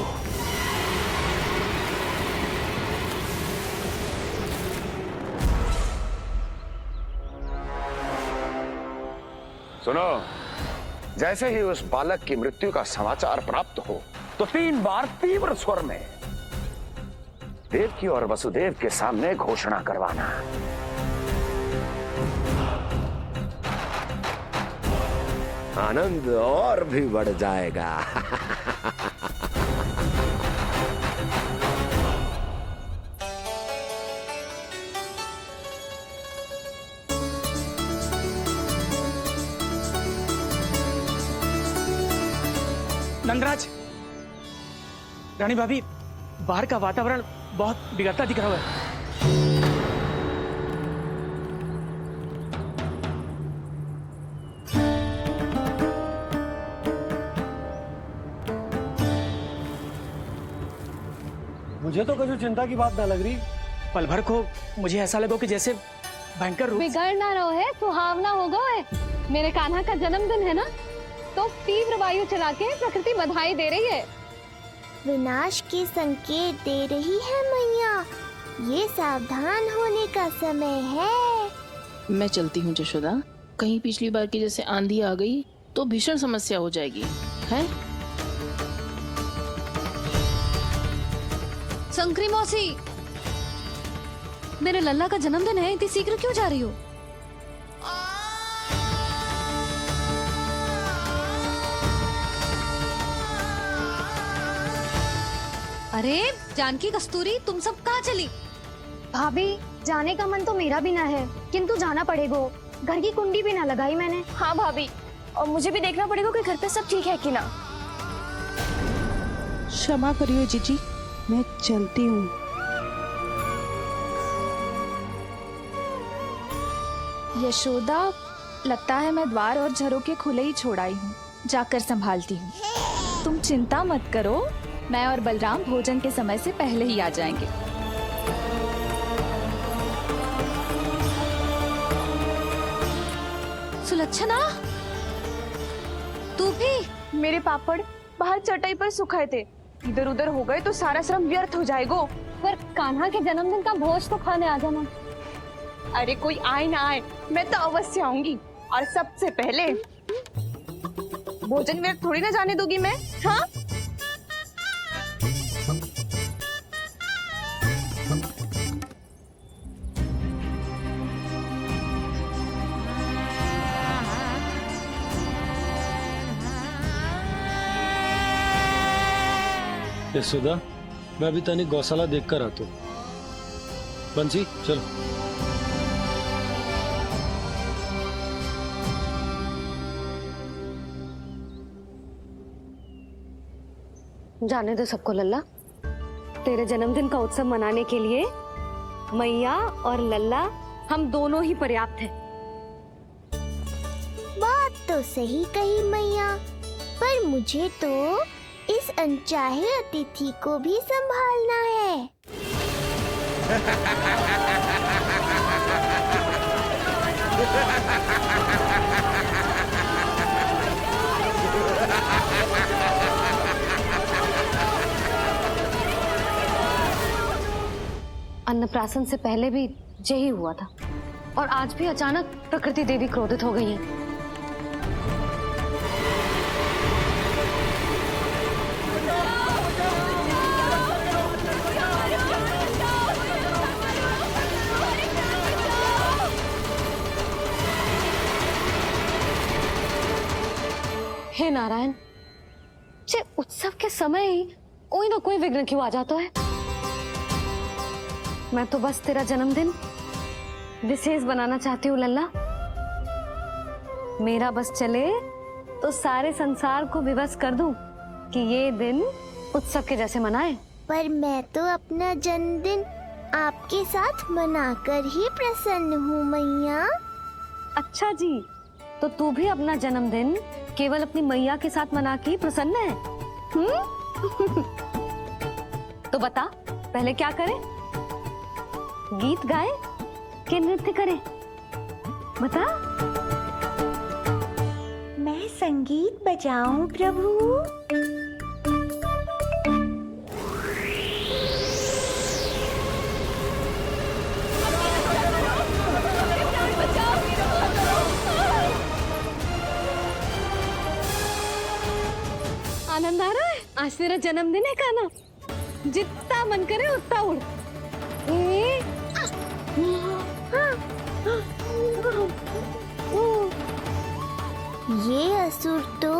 S1: सुनो,
S3: जैसे ही उस बालक की मृत्यु का समाचार प्राप्त हो तो 3 बार तीव्र स्वर में देवकी और वसुदेव के सामने घोषणा करवाना।
S1: आनंद और भी बढ़ जाएगा।
S2: नंदराज, रानी भाभी, बाहर का वातावरण बहुत बिगड़ता दिख रहा है।
S13: मुझे तो कुछ चिंता की बात ना लग रही।
S2: पल भर को मुझे ऐसा लगा कि जैसे भयंकर रूप
S5: बिगड़ ना रहो है, सुहावना होगा है। मेरे कान्हा का जन्मदिन है ना, तो तीव्र वायु चला के प्रकृति बधाई दे रही है।
S6: विनाश के संकेत दे रही है मैया। ये सावधान होने का समय है।
S10: मैं चलती हूँ जशोदा, कहीं पिछली बार की जैसे आंधी आ गई तो भीषण समस्या हो जाएगी, है?
S5: शंकरी मौसी, मेरे लल्ला का जन्मदिन है, इतनी शीघ्र क्यों जा रही हो? अरे जानकी, कस्तूरी, तुम सब कहाँ चली?
S8: भाभी, जाने का मन तो मेरा भी ना है, किंतु जाना पड़ेगा। घर की कुंडी भी ना लगाई मैंने। हाँ भाभी, और मुझे भी देखना पड़ेगा कि घर पे सब ठीक है कि ना।
S9: क्षमा करिए जीजी, मैं चलती हूँ।
S7: यशोदा, लगता है मैं द्वार और झरोके खुले ही छोड़ आई हूँ, जाकर संभालती हूँ। तुम चिंता मत करो, मैं और बलराम भोजन के समय से पहले ही आ जाएंगे।
S5: सुलक्षणा, तू भी?
S7: मेरे पापड़ बाहर चटाई पर सुखाए थे, इधर उधर हो गए तो सारा श्रम व्यर्थ हो जाएगा।
S5: पर कान्हा के जन्मदिन का भोज तो खाने आ जाना।
S7: अरे कोई आए ना आए, मैं तो अवश्य आऊंगी, और सबसे पहले भोजन व्यर्थ थोड़ी ना जाने दूंगी मैं। हाँ,
S13: यशोदा, मैं अभी तनिक गौशाला देख कर आता हूँ। बंसी, चलो।
S5: जाने दो सबको लल्ला, तेरे जन्मदिन का उत्सव मनाने के लिए मैया और लल्ला हम दोनों ही पर्याप्त हैं।
S6: बात तो सही कही मैया, पर मुझे तो इस अनचाहे अतिथि को भी संभालना है।
S5: अन्नप्राशन से पहले भी यही हुआ था, और आज भी अचानक प्रकृति देवी क्रोधित हो गई है। हे नारायण, जे उत्सव के समय ही कोई ना कोई विघ्न क्यों आ जाता है? मैं तो बस तेरा जन्मदिन विशेष बनाना चाहती हूँ लल्ला। मेरा बस चले तो सारे संसार को विवश कर दूं कि ये दिन उत्सव के जैसे मनाए।
S6: पर मैं तो अपना जन्मदिन आपके साथ मनाकर ही प्रसन्न हूँ मैया।
S5: अच्छा जी, तो तू भी अपना जन्मदिन केवल अपनी मैया के साथ मना के प्रसन्न है? तो बता, पहले क्या करें? गीत गाए कि नृत्य करें? बता।
S6: मैं संगीत बजाऊं प्रभु?
S5: मेरा जन्मदिन है कान्हा, जितना मन करे उतना उड़।
S6: ये असुर तो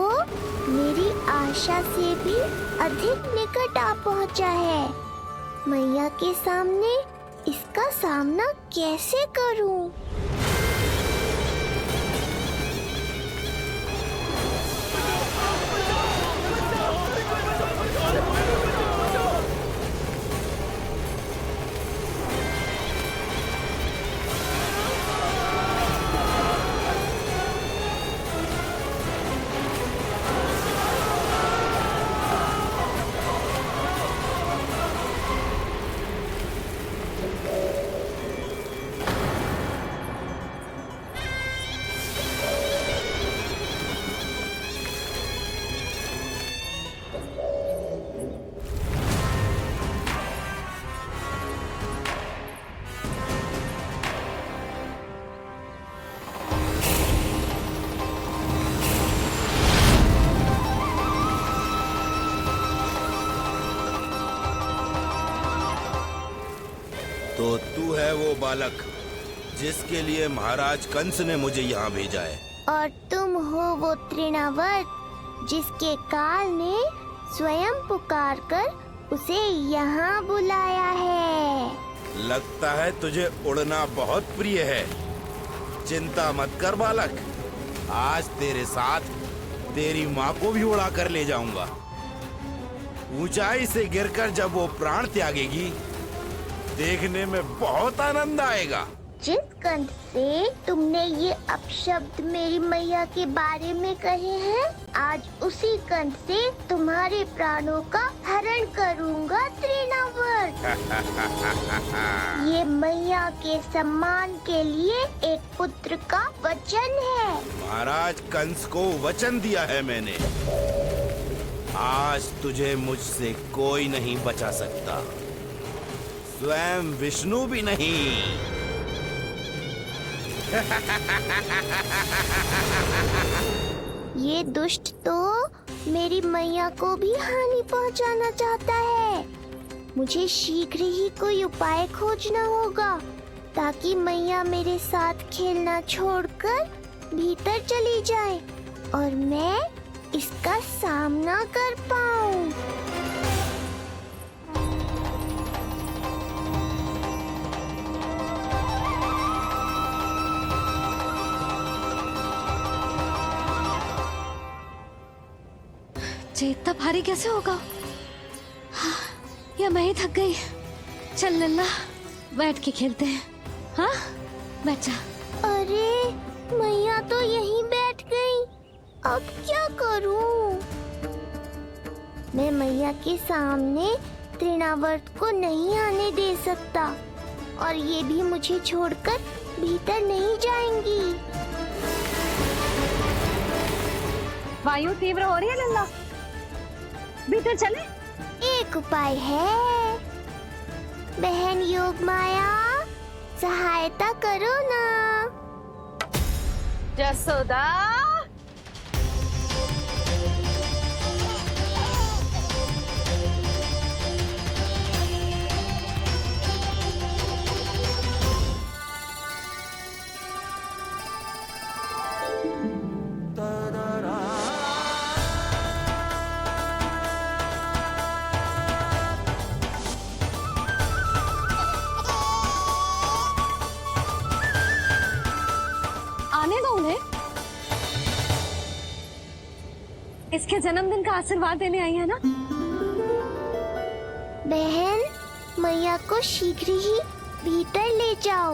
S6: मेरी आशा से भी अधिक निकट आ पहुंचा है। मैया के सामने इसका सामना कैसे करूं?
S15: तो तू है वो बालक जिसके लिए महाराज कंस ने मुझे यहाँ भेजा है।
S6: और तुम हो वो तृणावर्त जिसके काल ने स्वयं पुकारकर उसे यहाँ बुलाया है।
S15: लगता है तुझे उड़ना बहुत प्रिय है। चिंता मत कर बालक, आज तेरे साथ तेरी माँ को भी उड़ा कर ले जाऊंगा। ऊंचाई से गिरकर जब वो प्राण त्यागेगी, देखने में बहुत आनंद आएगा।
S6: जिस कंठ से तुमने ये अपशब्द मेरी मैया के बारे में कहे हैं, आज उसी कंठ से तुम्हारे प्राणों का हरण करूंगा तृणावर्त। ये मैया के सम्मान के लिए एक पुत्र का वचन है।
S15: महाराज कंस को वचन दिया है मैंने। आज तुझे मुझसे कोई नहीं बचा सकता, स्वयं विष्णु भी नहीं।
S6: ये दुष्ट तो मेरी मैया को भी हानि पहुंचाना चाहता है। मुझे शीघ्र ही कोई उपाय खोजना होगा ताकि मैया मेरे साथ खेलना छोड़कर भीतर चली जाए और मैं इसका सामना कर पाऊं।
S5: इतना भारी कैसे होगा? हाँ, या मैं ही थक गई। चल लल्ला, बैठ के खेलते हैं। हाँ, बैठ जा।
S6: अरे मैया तो यहीं बैठ गई, अब क्या करूं? मैं मैया के सामने तृणावर्त को नहीं आने दे सकता और ये भी मुझे छोड़कर भीतर नहीं जाएंगी।
S5: वायु तीव्र हो रही है लल्ला, भीतर चले।
S6: एक उपाय है, बहन योग माया, सहायता करो ना।
S10: जसोदा,
S5: इसके जन्मदिन का आशीर्वाद देने आई है ना?
S6: बहन, मैया को शीघ्र ही भीतर ले जाओ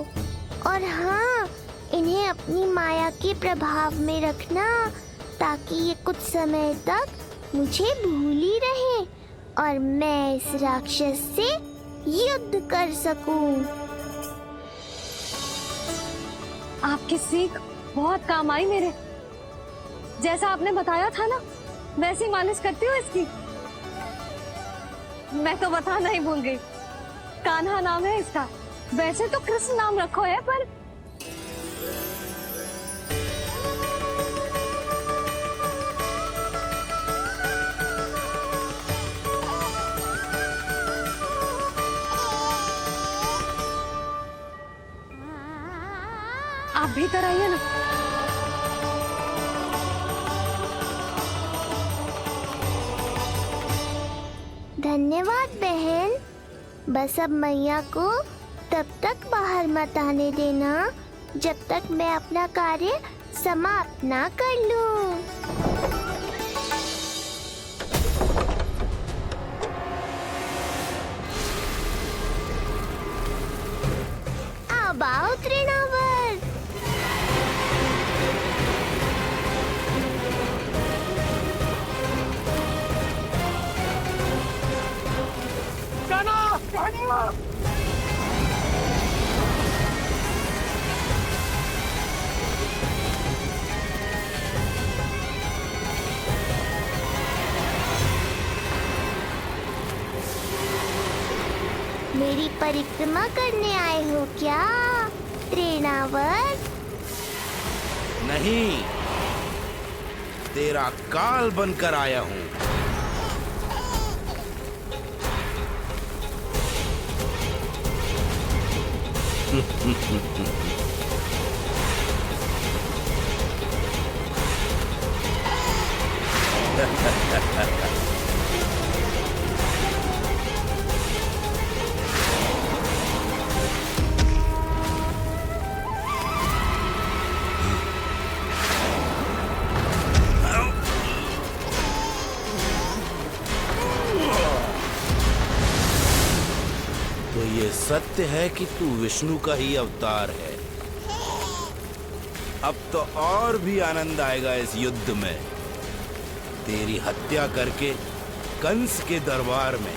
S6: और हाँ, इन्हें अपनी माया के प्रभाव में रखना ताकि ये कुछ समय तक मुझे भूली रहे और मैं इस राक्षस से युद्ध कर सकूं।
S5: आपकी सीख बहुत काम आई मेरे। जैसा आपने बताया था ना, वैसी मालिश करती हूँ इसकी। मैं तो बताना ही भूल गई, कान्हा नाम है इसका। वैसे तो कृष्ण नाम रखो है, पर आप भीतर आइए ना।
S6: धन्यवाद बहन। बस अब मैया को तब तक बाहर मत आने देना जब तक मैं अपना कार्य समाप्त ना कर लूं। अब आओ तृणावर। मेरी परिक्रमा करने आए हो क्या तृणावर?
S15: नहीं, तेरा काल बनकर आया हूँ। तो ये सत्य है कि तू विष्णु का ही अवतार है। अब तो और भी आनंद आएगा इस युद्ध में। तेरी हत्या करके कंस के दरबार में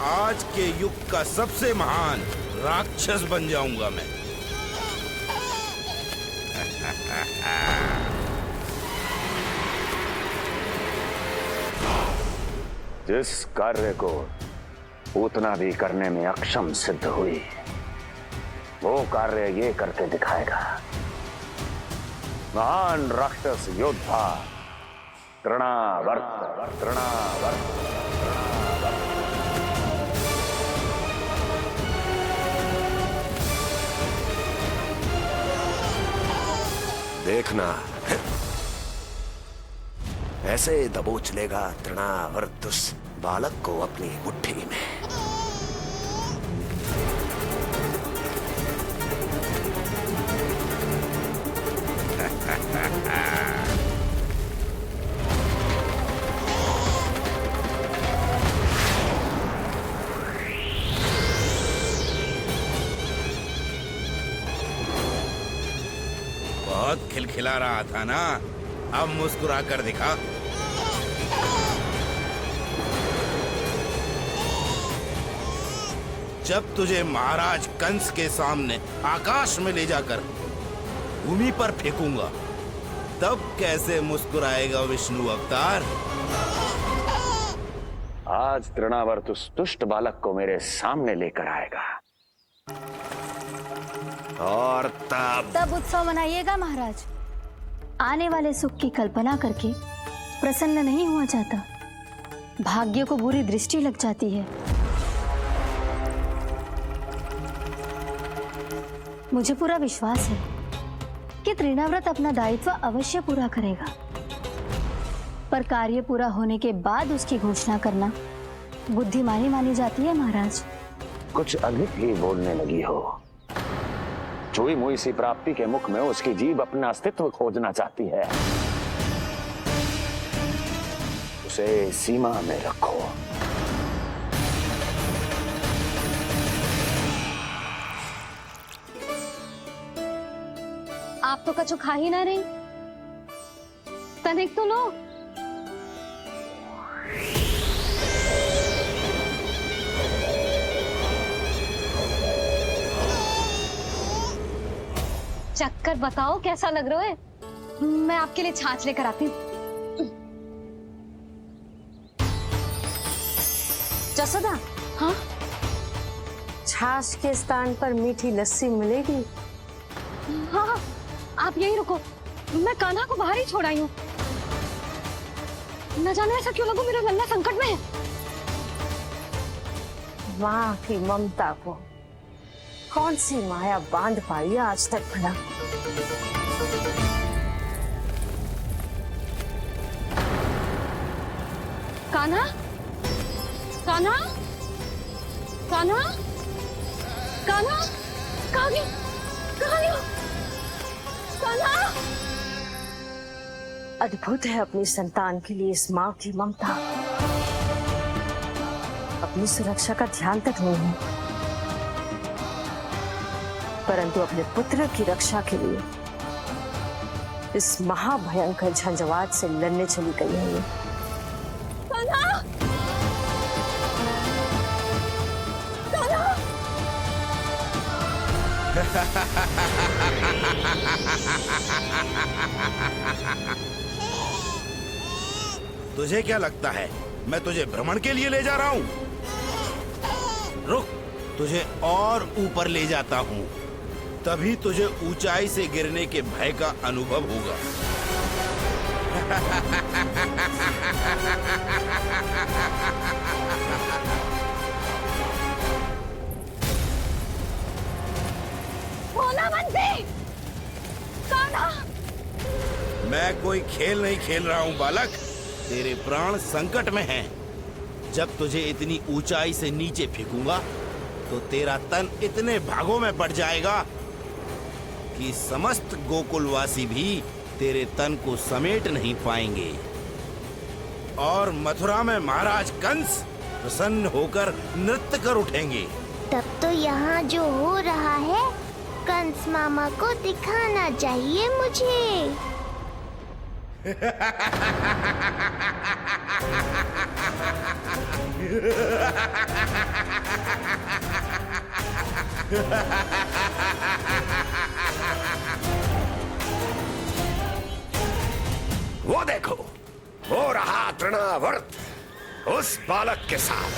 S15: आज के युग का सबसे महान राक्षस बन जाऊंगा मैं।
S3: जिस कार्य को उतना भी करने में अक्षम सिद्ध हुई, वो कार्य ये करके दिखाएगा। महान राक्षस योद्धा तृणावर्त।
S1: देखना, ऐसे दबोच लेगा तृणावर्त उस बालक को अपनी मुट्ठी में।
S15: बहुत खिलखिला रहा था ना, अब मुस्कुरा कर दिखा। जब तुझे महाराज कंस के सामने आकाश में ले जाकर भूमि पर फेंकूंगा, तब कैसे मुस्कुराएगा विष्णु अवतार?
S3: आज तृणावर्त उस दुष्ट बालक को मेरे सामने लेकर आएगा,
S1: और
S5: तब उत्सव मनाइएगा महाराज। आने वाले सुख की कल्पना करके प्रसन्न नहीं हुआ जाता, भाग्य को बुरी दृष्टि लग जाती है। मुझे पूरा विश्वास है कि तृणाव्रत अपना दायित्व अवश्य पूरा करेगा, पर कार्य पूरा होने के बाद उसकी घोषणा करना बुद्धिमानी मानी जाती है महाराज।
S3: कुछ अधिक ही बोलने लगी हो। छुई मुई सी प्राप्ति के मुख में उसकी जीभ अपना अस्तित्व खोजना चाहती है। उसे सीमा में रखो।
S5: आप तो कछु खा ही ना रही, तनिक तो लो। चक्कर बताओ कैसा लग रहा है? मैं आपके लिए छाछ लेकर आती हूँ।
S12: जसोदा,
S5: हाँ?
S12: छाछ के स्थान पर मीठी लस्सी मिलेगी।
S5: हाँ, आप यही रुको, मैं कान्हा को बाहर ही छोड़ आई हूँ। न जाने ऐसा क्यों लगो मेरा लल्ला संकट में है।
S12: माँ की ममता को कौन सी माया बांध पाई आज तक भला?
S5: कान्हा, कान्हा, कान्हा, कान्हा, कहाँ गई? कहाँ गई? कान्हा!
S12: अद्भुत है अपनी संतान के लिए इस माँ की ममता। अपनी सुरक्षा का ध्यान तक नहीं है, परंतु अपने पुत्र की रक्षा के लिए इस महाभयंकर झंझावात से लड़ने चली गई है ये।
S5: कान्हा! कान्हा!
S15: तुझे क्या लगता है मैं तुझे भ्रमण के लिए ले जा रहा हूँ? रुक, तुझे और ऊपर ले जाता हूँ, तभी तुझे ऊंचाई से गिरने के भय का अनुभव होगा।
S5: भोला बंसी! कान्हा!
S15: मैं कोई खेल नहीं खेल रहा हूँ बालक, तेरे प्राण संकट में हैं। जब तुझे इतनी ऊंचाई से नीचे फेंकूंगा तो तेरा तन इतने भागों में पड़ जाएगा कि समस्त गोकुलवासी भी तेरे तन को समेट नहीं पाएंगे। और मथुरा में महाराज कंस प्रसन्न होकर नृत्य कर उठेंगे।
S6: तब तो यहाँ जो हो रहा है कंस मामा को दिखाना चाहिए मुझे।
S1: वो देखो, हो रहा तृणावर्त उस बालक के साथ।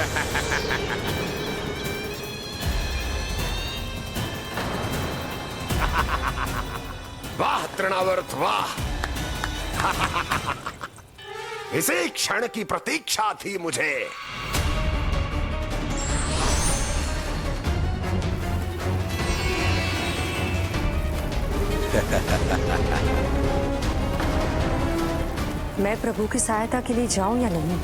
S1: वाह तृणावर्त वाह! इसी क्षण की प्रतीक्षा थी मुझे।
S12: मैं प्रभु की सहायता के लिए जाऊं या नहीं?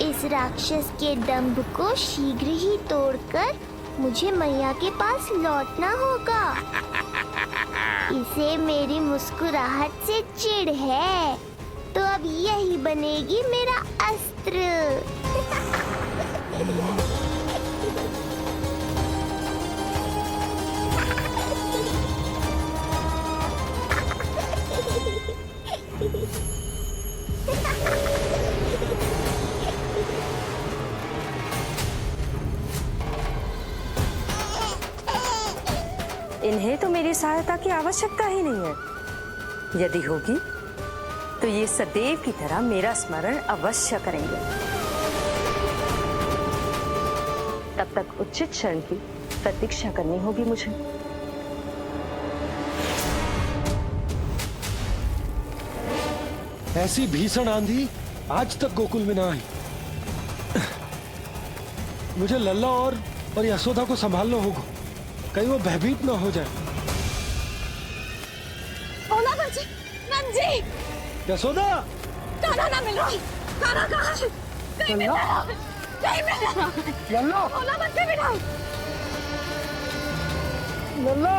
S6: इस राक्षस के दंभ को शीघ्र ही तोड़कर मुझे मैया के पास लौटना होगा। इसे मेरी मुस्कुराहट से चिढ़ है, तो अब यही बनेगी मेरा अस्त्र।
S12: इन्हें तो मेरी सहायता की आवश्यकता ही नहीं है। यदि होगी तो ये सदैव की तरह मेरा स्मरण अवश्य करेंगे। तब तक उचित क्षण की प्रतीक्षा करनी होगी मुझे।
S13: ऐसी भीषण आंधी आज तक गोकुल में ना आई। मुझे लल्ला और यशोदा को संभालना होगा, कहीं वो भयभीत ना हो जाए।
S5: भोला बंसी! नंजी!
S13: यशोदा!
S5: कान्हा ना मिल रहा। कान्हा कहाँ है? नहीं मिल रहा। नहीं मिल रहा।
S13: लल्ला!
S5: भोला बंसी मिला।
S13: लल्ला!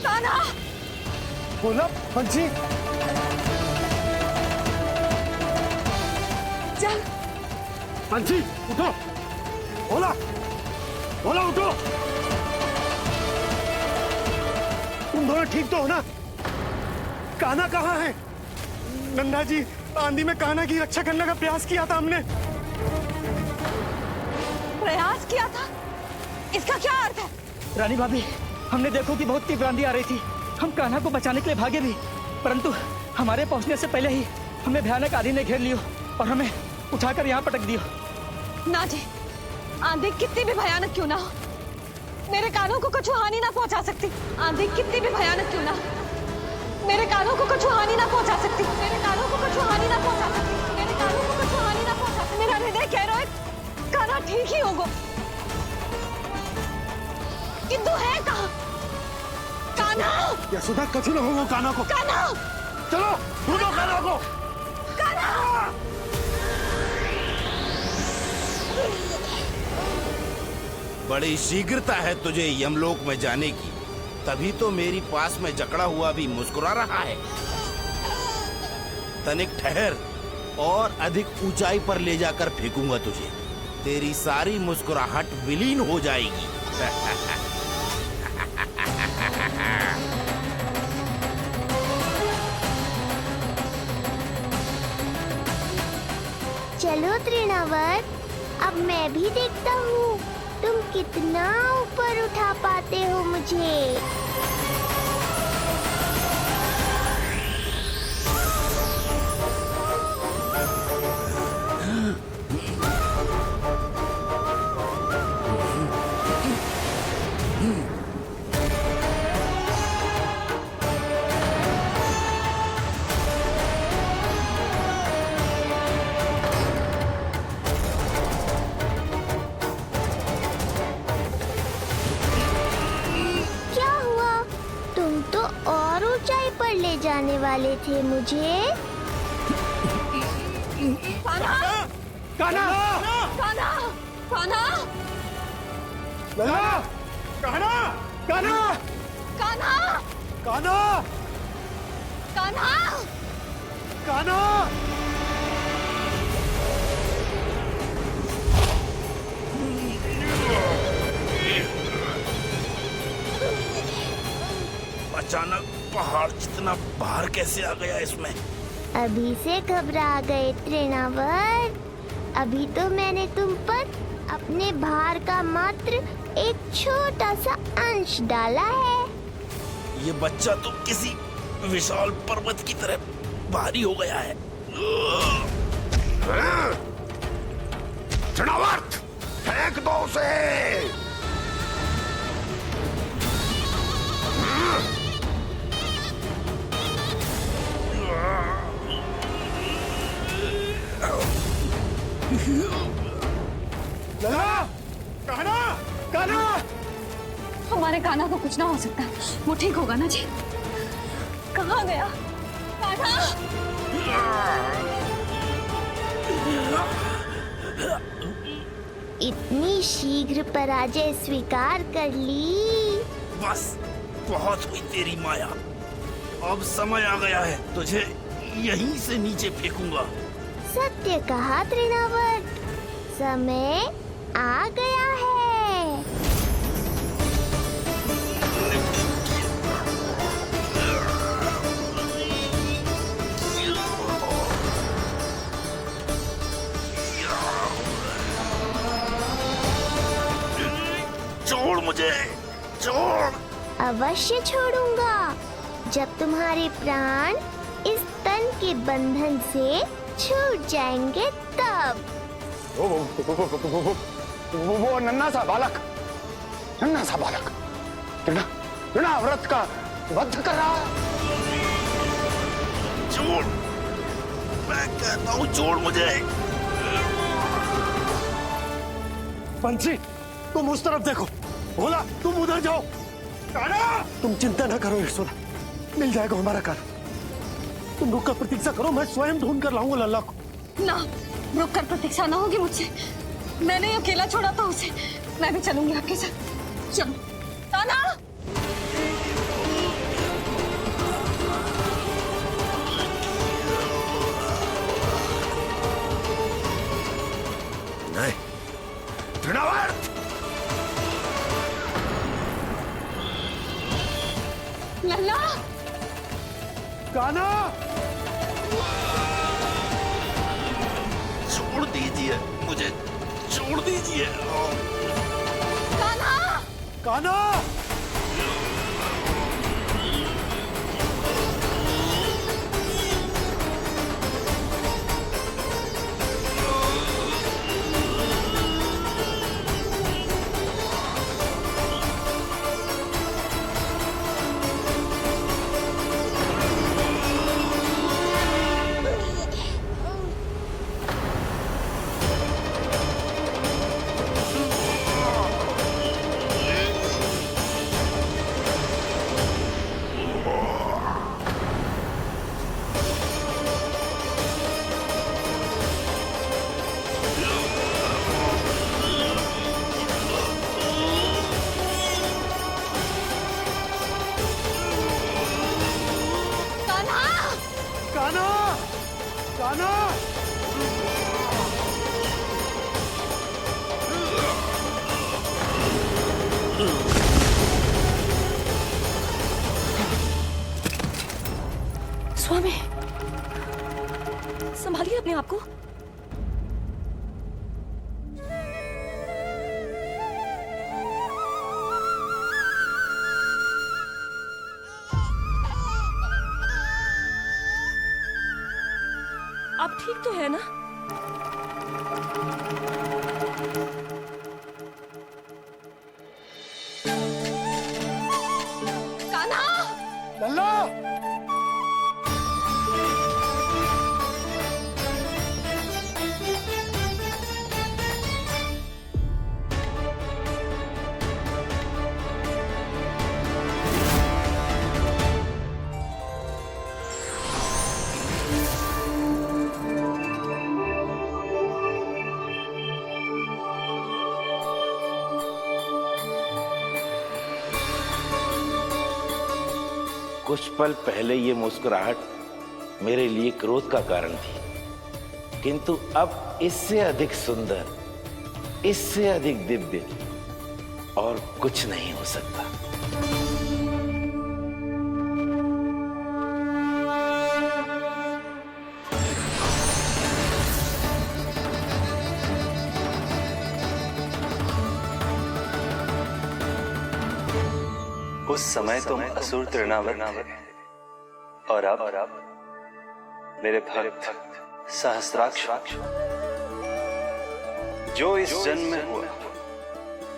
S5: कान्हा!
S13: भोला बंसी!
S5: चल
S13: बंसी उठो! भोला! भोला उठो! तुम दोनों ठीक तो हो ना? कान्हा कहाँ है? नंदा जी, आंधी में कान्हा की रक्षा करने का प्रयास किया था हमने।
S5: प्रयास किया था? इसका क्या अर्थ है?
S2: रानी भाभी, हमने देखो कि बहुत तीव्र आंधी आ रही थी। हम कान्हा को बचाने के लिए भागे भी, परंतु हमारे पहुंचने से पहले ही हमें भयानक आंधी ने घेर लियो और हमें उठाकर यहाँ पटक दियो।
S5: ना जी, आंधी कितनी भी भयानक क्यों ना हो, मेरे कानों को कुछ हानि ना पहुंचा सकती। आंधी कितनी भी भयानक क्यों ना हो, मेरे कानों को कुछ हानि ना पहुंचा सकती। मेरे कानों
S8: कान्हा ठीक ही होगा, किंतु है कहाँ? कान्हा!
S13: यशोदा कछु न होगा कान्हा को।
S8: कान्हा!
S13: चलो ढूंढो कान्हा को।
S8: कान्हा!
S15: बड़ी शीघ्रता है तुझे यमलोक में जाने की, तभी तो मेरी पास में जकड़ा हुआ भी मुस्कुरा रहा है। तनिक ठहर, और अधिक ऊंचाई पर ले जाकर फेंकूंगा तुझे, तेरी सारी मुस्कुराहट विलीन हो जाएगी।
S6: चलो तृणावर्त, अब मैं भी देखता हूँ तुम कितना ऊपर उठा पाते हो मुझे। ले जाने वाले थे मुझे।
S8: कान्हा!
S13: कान्हा!
S8: कान्हा! कान्हा!
S13: लला! कान्हा! कान्हा!
S8: कान्हा!
S13: कान्हा!
S8: कान्हा!
S13: कान्हा!
S15: अचानक पहाड़ जितना भार कैसे आ गया इसमें?
S6: अभी से घबरा गए तृणावर्त, अभी तो मैंने तुम पर अपने भार का मात्र एक छोटा सा अंश डाला है।
S15: ये बच्चा तो किसी विशाल पर्वत की तरह भारी हो गया है।
S1: तृणावर्त, फेंक दो उसे।
S13: लला! कान्हा! कान्हा!
S8: हमारे कान्हा को कुछ ना हो सकता, वो ठीक होगा ना जी? कहाँ गया कान्हा?
S6: इतनी शीघ्र पराजय स्वीकार कर ली।
S15: बस बहुत हुई तेरी माया, अब समय आ गया है, तुझे यहीं से नीचे फेंकूंगा।
S6: सत्य कहा तृणावर्त, समय आ गया है।
S15: छोड़ मुझे, छोड़।
S6: अवश्य छोड़ूंगा, जब तुम्हारे प्राण इस तन के बंधन से छूट जाएंगे तब।
S3: वो नन्हा सा बालक तृणावर्त का वध कर रहा है।
S15: छोड़, मैं कहता हूँ छोड़ मुझे।
S13: पंछी, तुम उस तरफ देखो, भोला तुम उधर जाओ। कान्हा! तुम चिंता न करो यशोदा, मिल जाएगा हमारा कान्हा। तुम रुक कर प्रतीक्षा करो, मैं स्वयं ढूंढ कर लाऊंगा लल्ला को।
S8: ना, रुक कर प्रतीक्षा ना होगी मुझसे, मैंने अकेला छोड़ा था उसे, मैं भी चलूंगी आपके साथ। चलो कान्हा!
S1: नहीं, तृणावर्त!
S8: लल्ला!
S13: कान्हा!
S15: छोड़ दीजिए मुझे, छोड़ दीजिए।
S8: कान्हा!
S13: कान्हा! कान्हा!
S4: स्वामी, संभालिए अपने आप को। आप ठीक तो है ना? कान्हा!
S13: लल्ला!
S15: कुछ पल पहले ये मुस्कुराहट मेरे लिए क्रोध का कारण थी, किंतु अब इससे अधिक सुंदर, इससे अधिक दिव्य और कुछ नहीं हो सकता।
S16: उस समय तुम असुर तृणावत थे और अब मेरे भक्त सहस्त्राक्ष। जो इस जन्म में हुआ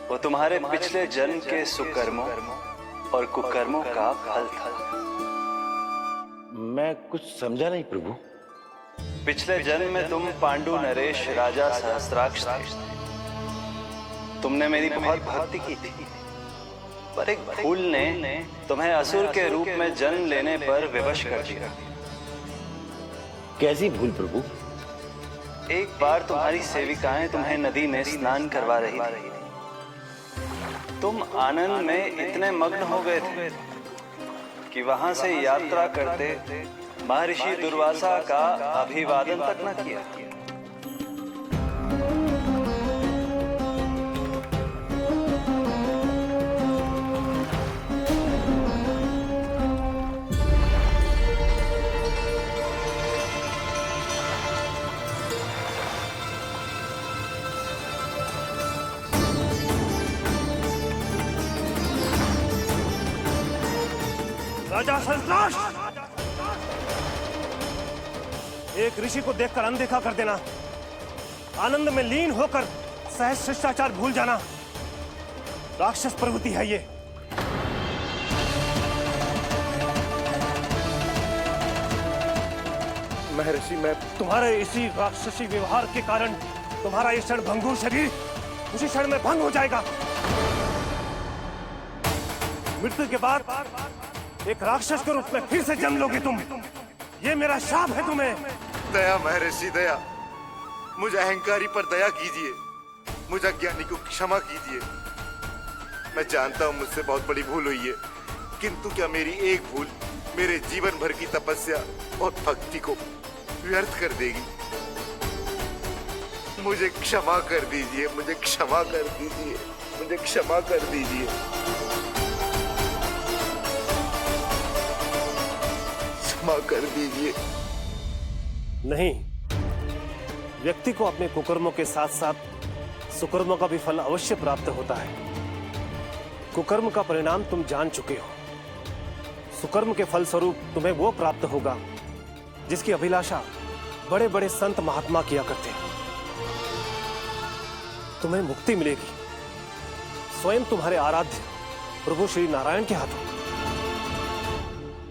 S16: वो तुम्हारे पिछले जन्म के सुकर्मों और कुकर्मों का फल था।
S15: मैं कुछ समझा नहीं प्रभु।
S16: पिछले जन्म में तुम पांडु नरेश राजा सहस्त्राक्ष थे। तुमने मेरी बहुत भक्ति की थी, पर एक भूल ने तुम्हें असुर के रूप में जन्म लेने पर विवश कर दिया।
S15: कैसी भूल प्रभु?
S16: एक बार तुम्हारी सेविकाएं तुम्हें नदी में स्नान करवा रही थी। तुम आनंद में इतने मग्न हो गए थे कि वहां से यात्रा करते महर्षि दुर्वासा का अभिवादन तक न किया।
S13: राजा सहस्त्राक्ष! एक ऋषि को देखकर अनदेखा कर देना, आनंद में लीन होकर सहज शिष्टाचार भूल जाना, राक्षस प्रवृत्ति है ये। महर्षि, मैं तुम्हारे इसी राक्षसी व्यवहार के कारण तुम्हारा ये क्षणभंगुर शरीर उसी क्षण में भंग हो जाएगा। मृत्यु के बाद एक राक्षस के रूप में फिर से जन्म लोगे तुम। ये मेरा शाप है तुम्हें।
S17: दया महर्षि दया, मुझे अहंकारी पर दया कीजिए, मुझे अज्ञानी को क्षमा कीजिए। मैं जानता हूँ मुझसे बहुत बड़ी भूल हुई है, किंतु क्या मेरी एक भूल मेरे जीवन भर की तपस्या और भक्ति को व्यर्थ कर देगी? मुझे क्षमा कर दीजिए, मुझे क्षमा कर दीजिए, मुझे क्षमा कर दीजिए। क्षमा कर दीजिए।
S13: नहीं, व्यक्ति को अपने कुकर्मों के साथ साथ सुकर्मों का भी फल अवश्य प्राप्त होता है। कुकर्म का परिणाम तुम जान चुके हो। सुकर्म के फल स्वरूप तुम्हें वो प्राप्त होगा जिसकी अभिलाषा बड़े बड़े संत महात्मा किया करते हैं। तुम्हें मुक्ति मिलेगी स्वयं तुम्हारे आराध्य प्रभु श्री नारायण के हाथों।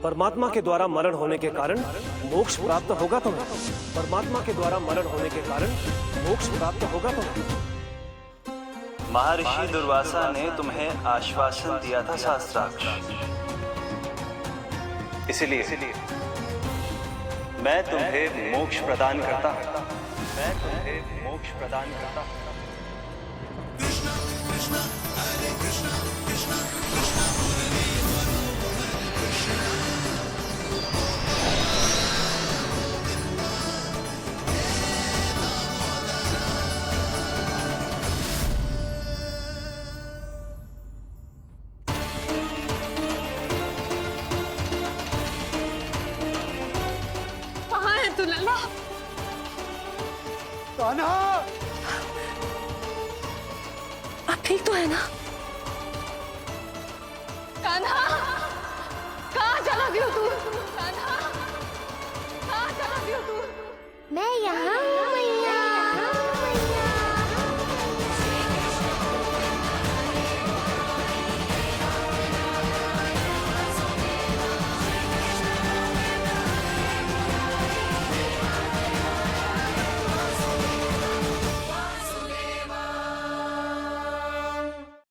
S13: परमात्मा के द्वारा मरण होने के कारण मोक्ष प्राप्त होगा तुम्हें। परमात्मा के द्वारा मरण होने के कारण मोक्ष प्राप्त होगा तुम्हें।
S16: महर्षि दुर्वासा ने तुम्हें आश्वासन दिया था सहस्त्राक्ष, इसलिए मैं तुम्हें मोक्ष प्रदान करता हूं। मैं तुम्हें मोक्ष प्रदान करता हूं। कृष्णा कृष्णा हरे कृष्णा कृष्णा कृष्णा मुरली मनोहर कृष्णा।
S4: है तू लल्ला?
S13: कान्हा!
S4: आप ठीक तो है ना? कान्हा, कहाँ चला गया तू?